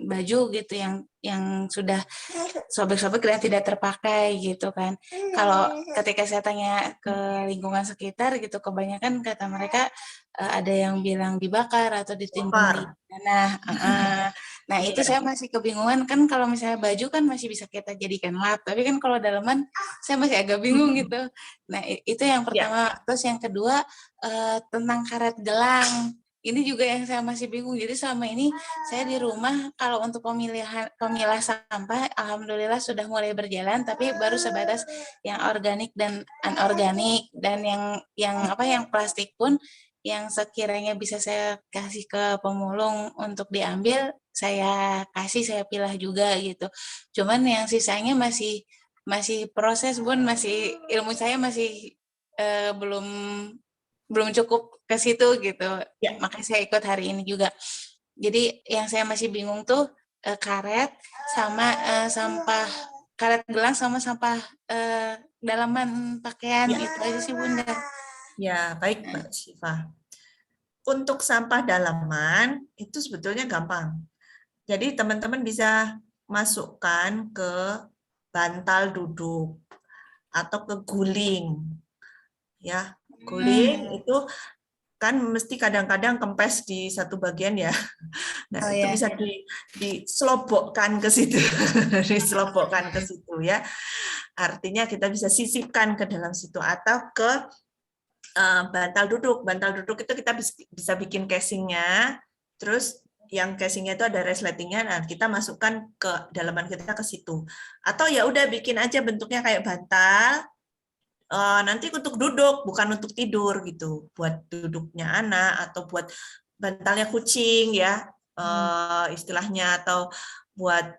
baju gitu yang sudah sobek-sobek dan tidak terpakai gitu kan. Kalau ketika saya tanya ke lingkungan sekitar gitu, kebanyakan kata mereka ada yang bilang dibakar atau ditimbun di tanah. Nah itu saya masih kebingungan kan, kalau misalnya baju kan masih bisa kita jadikan lap, tapi kan kalau dalaman saya masih agak bingung gitu. Nah itu yang pertama. Terus yang kedua tentang karet gelang. Ini juga yang saya masih bingung. Jadi selama ini saya di rumah kalau untuk pemilah sampah, alhamdulillah sudah mulai berjalan, tapi baru sebatas yang organik dan anorganik, dan yang plastik pun yang sekiranya bisa saya kasih ke pemulung untuk diambil, saya kasih, saya pilah juga gitu. Cuman yang sisanya masih proses Bun, masih ilmu saya masih belum cukup ke situ gitu. Ya. Makanya saya ikut hari ini juga. Jadi yang saya masih bingung tuh karet sama sampah, karet gelang sama sampah dalaman pakaian, ya. Itu aja sih Bunda. Ya, baik Mbak Siva. Untuk sampah dalaman itu sebetulnya gampang. Jadi teman-teman bisa masukkan ke bantal duduk atau ke guling. Ya, guling itu kan mesti kadang-kadang kempes di satu bagian ya. Nah, itu bisa diselobokkan ke situ. Diselobokkan ke situ ya. Artinya kita bisa sisipkan ke dalam situ atau ke bantal duduk. Bantal duduk itu kita bisa bikin casingnya, terus yang casingnya itu ada resletingnya, nah kita masukkan ke dalaman kita ke situ. Atau ya udah bikin aja bentuknya kayak bantal, nanti untuk duduk, bukan untuk tidur gitu, buat duduknya anak atau buat bantalnya kucing ya, istilahnya, atau buat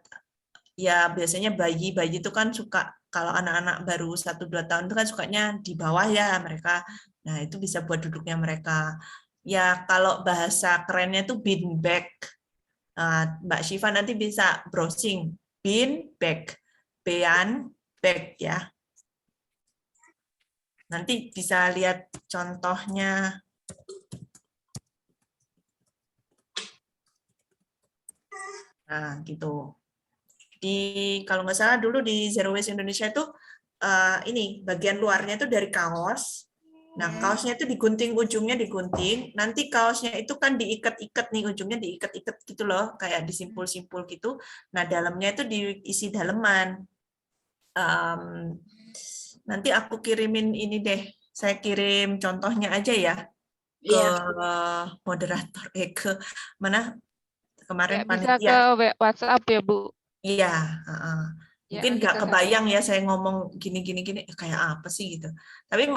ya biasanya bayi itu kan suka, kalau anak-anak baru 1-2 tahun itu kan sukanya di bawah ya mereka. Nah, itu bisa buat duduknya mereka. Ya, kalau bahasa kerennya itu bean bag. Mbak Syifa nanti bisa browsing bean bag, bean bag ya. Nanti bisa lihat contohnya. Nah, gitu. Kalau nggak salah dulu di Zero Waste Indonesia itu ini bagian luarnya itu dari kaos. Nah, kaosnya itu digunting, ujungnya digunting. Nanti kaosnya itu kan diikat-ikat nih, ujungnya diikat-ikat gitu loh, kayak disimpul-simpul gitu. Nah, dalamnya itu diisi daleman. Nanti aku kirimin ini deh. Saya kirim contohnya aja ya ke moderator, ke mana kemarin Ya, bisa ke panitia. WhatsApp ya, Bu. Iya, Ya, mungkin nanti nggak ke kebayang ya saya ngomong gini kayak apa sih gitu. Tapi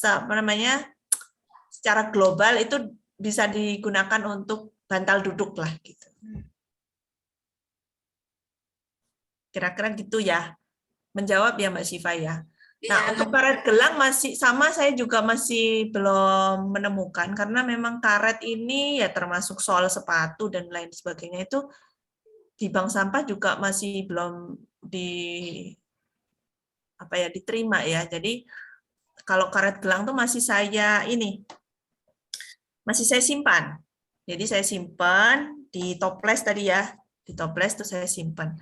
apa namanya, secara global itu bisa digunakan untuk bantal duduk lah gitu. Kira-kira gitu ya. Menjawab ya Mbak Syifa ya. Nah, untuk karet gelang masih sama, saya juga masih belum menemukan karena memang karet ini ya termasuk soal sepatu dan lain sebagainya itu di bank sampah juga masih belum diterima ya. Jadi kalau karet gelang tuh masih saya simpan. Jadi saya simpan di toples tadi ya, di toples tuh saya simpan.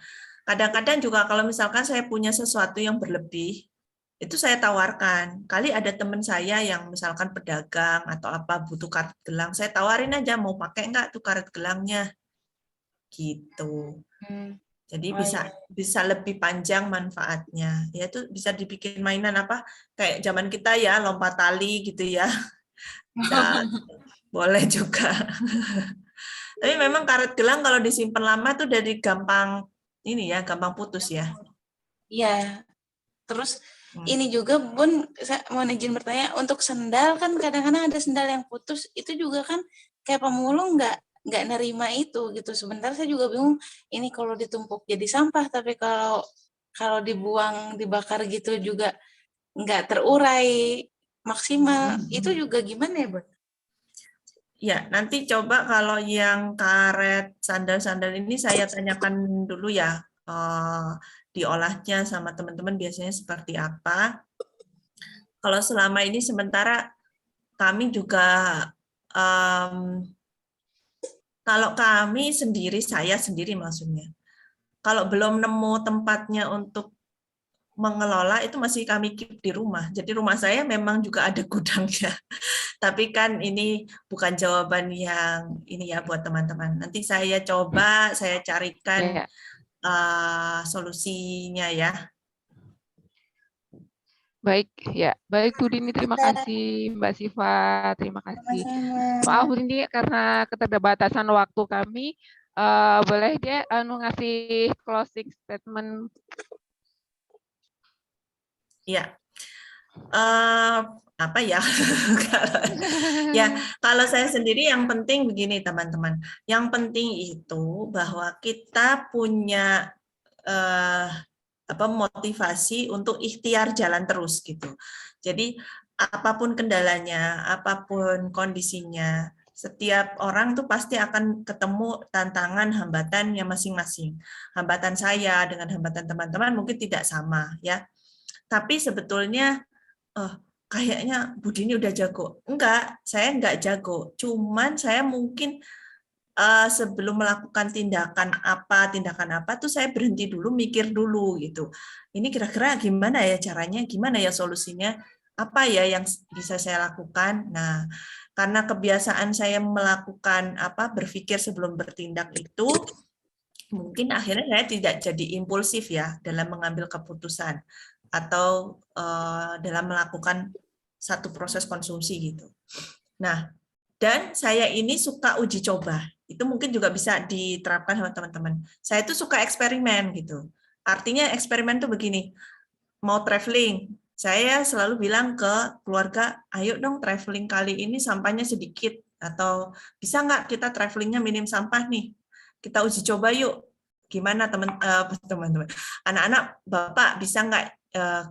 Kadang-kadang juga kalau misalkan saya punya sesuatu yang berlebih, itu saya tawarkan. Kali ada teman saya yang misalkan pedagang atau apa butuh karet gelang, saya tawarin aja mau pakai nggak tuh karet gelangnya, gitu. Jadi bisa lebih panjang manfaatnya. Ya itu bisa dibikin mainan apa kayak zaman kita ya, lompat tali gitu ya. Bisa, boleh juga. Tapi memang karet gelang kalau disimpan lama tuh dari gampang putus ya. Iya. Terus ini juga Bun, saya mau izin bertanya, untuk sendal kan kadang-kadang ada sendal yang putus, itu juga kan kayak pemulung nggak nerima itu gitu. Sebentar saya juga bingung, ini kalau ditumpuk jadi sampah, tapi kalau dibuang, dibakar gitu juga nggak terurai maksimal. Itu juga gimana ya, Bun? Ya, nanti coba kalau yang karet sandal-sandal ini saya tanyakan dulu ya, diolahnya sama teman-teman biasanya seperti apa. Kalau selama ini sementara kami juga, kalau kami sendiri, saya sendiri maksudnya, kalau belum nemu tempatnya untuk mengelola itu masih kami keep di rumah. Jadi rumah saya memang juga ada gudangnya. Tapi kan ini bukan jawaban yang ini ya buat teman-teman. Nanti saya coba, saya carikan solusinya ya. Baik, ya. Baik, Bu Dini, terima kasih. Mbak Syifa, terima kasih. Maaf, Bu Dini, karena keterbatasan waktu kami, boleh dia ngasih closing statement. Ya, apa ya? Ya, kalau saya sendiri yang penting begini teman-teman. Yang penting itu bahwa kita punya motivasi untuk ikhtiar jalan terus gitu. Jadi apapun kendalanya, apapun kondisinya, setiap orang tuh pasti akan ketemu tantangan, hambatannya masing-masing. Hambatan saya dengan hambatan teman-teman mungkin tidak sama ya. Tapi sebetulnya kayaknya Bu Dini udah jago. Enggak, saya enggak jago. Cuman saya mungkin sebelum melakukan tindakan apa tuh saya berhenti dulu, mikir dulu gitu. Ini kira-kira gimana ya caranya, gimana ya solusinya, apa ya yang bisa saya lakukan. Nah, karena kebiasaan saya melakukan berpikir sebelum bertindak itu, mungkin akhirnya saya tidak jadi impulsif ya dalam mengambil keputusan atau dalam melakukan satu proses konsumsi gitu. Nah, dan saya ini suka uji coba. Itu mungkin juga bisa diterapkan sama teman-teman. Saya itu suka eksperimen gitu. Artinya eksperimen tuh begini, mau traveling, saya selalu bilang ke keluarga, ayo dong traveling kali ini sampahnya sedikit, atau bisa nggak kita travelingnya minim sampah nih, kita uji coba yuk. Gimana teman-teman, anak-anak, Bapak bisa nggak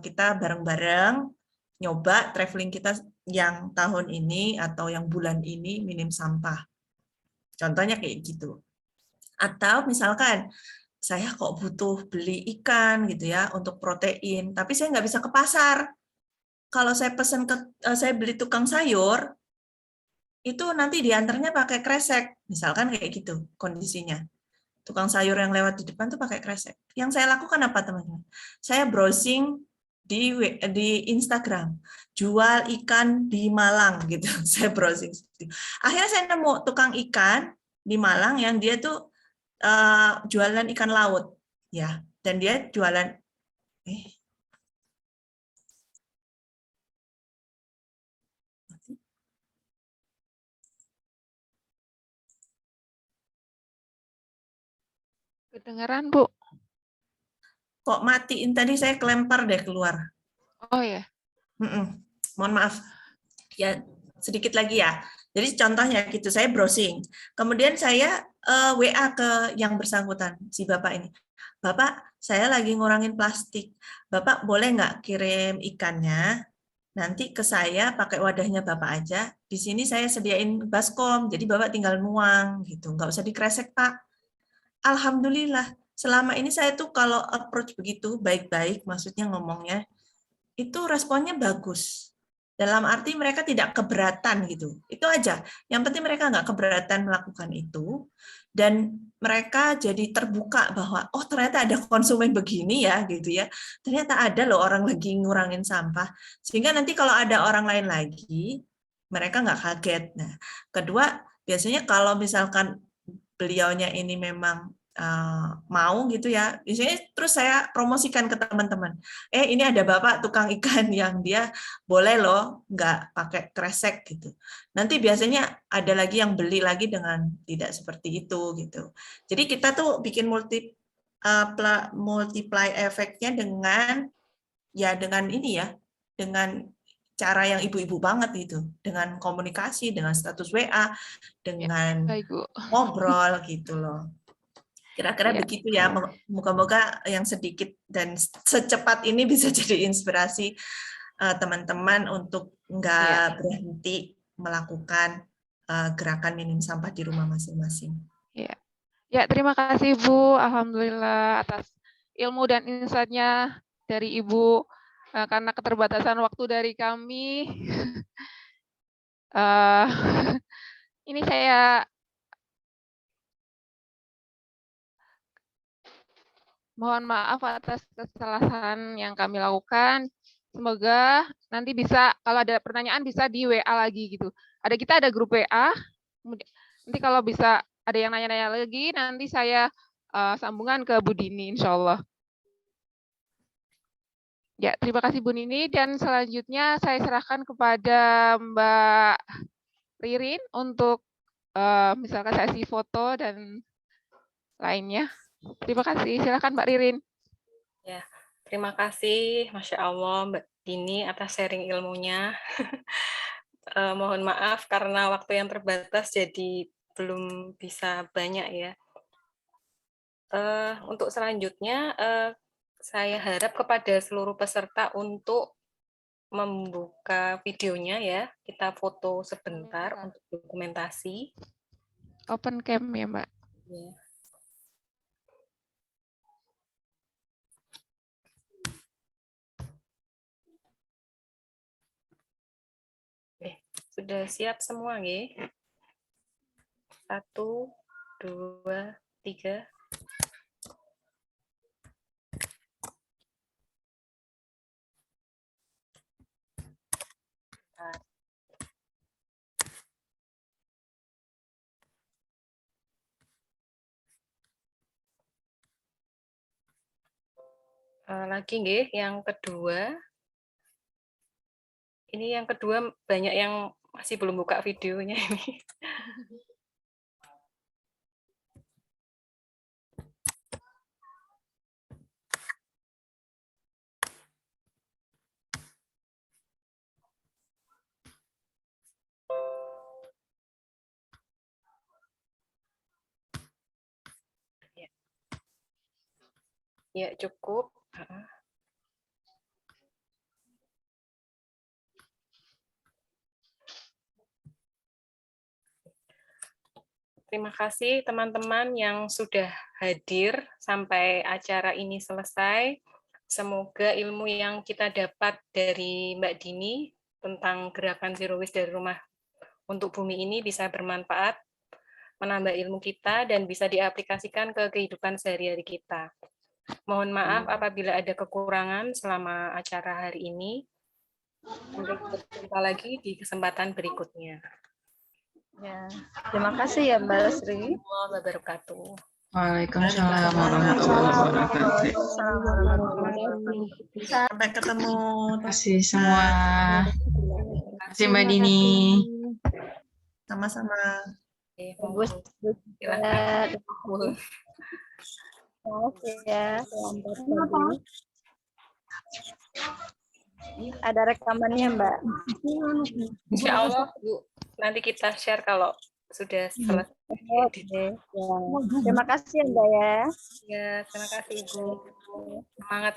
kita bareng-bareng nyoba traveling kita yang tahun ini atau yang bulan ini minim sampah. Contohnya kayak gitu. Atau misalkan saya kok butuh beli ikan gitu ya untuk protein, tapi saya nggak bisa ke pasar. Kalau saya saya beli tukang sayur, itu nanti diantarnya pakai kresek, misalkan kayak gitu kondisinya. Tukang sayur yang lewat di depan tuh pakai kresek. Yang saya lakukan apa teman-teman? Saya browsing di Instagram, jual ikan di Malang gitu. Saya browsing. Akhirnya saya nemu tukang ikan di Malang yang dia tuh jualan ikan laut, ya. Dan dia jualan Kedengeran, Bu? Kok matiin tadi, saya kelempar deh keluar. Oh ya. Mohon maaf. Ya, sedikit lagi ya. Jadi contohnya gitu, saya browsing. Kemudian saya WA ke yang bersangkutan, si Bapak ini. Bapak, saya lagi ngurangin plastik. Bapak boleh nggak kirim ikannya? Nanti ke saya pakai wadahnya Bapak aja. Di sini saya sediain baskom, jadi Bapak tinggal nuang gitu. Nggak usah dikresek, Pak. Alhamdulillah, selama ini saya tuh kalau approach begitu, baik-baik, maksudnya ngomongnya, itu responnya bagus. Dalam arti mereka tidak keberatan gitu. Itu aja. Yang penting mereka nggak keberatan melakukan itu. Dan mereka jadi terbuka bahwa, oh ternyata ada konsumen begini ya, gitu ya. Ternyata ada loh orang lagi ngurangin sampah. Sehingga nanti kalau ada orang lain lagi, mereka nggak kaget. Nah, kedua, biasanya kalau misalkan beliaunya ini memang mau gitu ya, biasanya terus saya promosikan ke teman-teman. Ini ada Bapak tukang ikan yang dia boleh loh nggak pakai kresek gitu. Nanti biasanya ada lagi yang beli lagi dengan tidak seperti itu gitu. Jadi kita tuh bikin multiply efeknya dengan ini ya, dengan cara yang ibu-ibu banget gitu, dengan komunikasi, dengan status WA, dengan ngobrol gitu loh. Kira-kira begitu ya. Moga-moga yang sedikit dan secepat ini bisa jadi inspirasi teman-teman untuk nggak berhenti melakukan gerakan minim sampah di rumah masing-masing. Ya, terima kasih Bu. Alhamdulillah atas ilmu dan insight-nya dari Ibu. Karena keterbatasan waktu dari kami, ini saya mohon maaf atas kesalahan yang kami lakukan. Semoga nanti bisa, kalau ada pertanyaan bisa di WA lagi gitu. Kita ada grup WA. Nanti kalau bisa ada yang nanya-nanya lagi, nanti saya sambungan ke Bu Dini, insya Allah. Ya, terima kasih Bu Nini. Dan selanjutnya saya serahkan kepada Mbak Ririn untuk misalkan sesi foto dan lainnya. Terima kasih. Silakan Mbak Ririn. Ya, terima kasih, Masya Allah Mbak Dini atas sharing ilmunya. Mohon maaf karena waktu yang terbatas jadi belum bisa banyak ya. Untuk selanjutnya saya harap kepada seluruh peserta untuk membuka videonya ya. Kita foto sebentar untuk dokumentasi. Open cam ya, Mbak. Ya. Sudah siap semua, nggih? 1, 2, 3. Lagi nggih, yang kedua. Ini yang kedua banyak yang masih belum buka videonya ini. Ya, cukup. Terima kasih teman-teman yang sudah hadir sampai acara ini selesai. Semoga ilmu yang kita dapat dari Mbak Dini tentang gerakan Zero Waste dari rumah untuk bumi ini bisa bermanfaat, menambah ilmu kita, dan bisa diaplikasikan ke kehidupan sehari-hari kita. Mohon maaf apabila ada kekurangan selama acara hari ini. Sampai berjumpa lagi di kesempatan berikutnya. Ya, terima kasih ya Mbak Sri. Warahmatullahi wabarakatuh. Waalaikumsalam warahmatullahi wabarakatuh. Sampai ketemu. Terima kasih semua. Terima kasih Mbak Dini. Sama-sama. Bagus. Silakan. Oke ya. Ada rekamannya Mbak. Insya Allah, Bu. Nanti kita share kalau sudah selesai. Oke. Ya. Terima kasih ya Mbak ya. Ya, terima kasih, Ibu. Semangat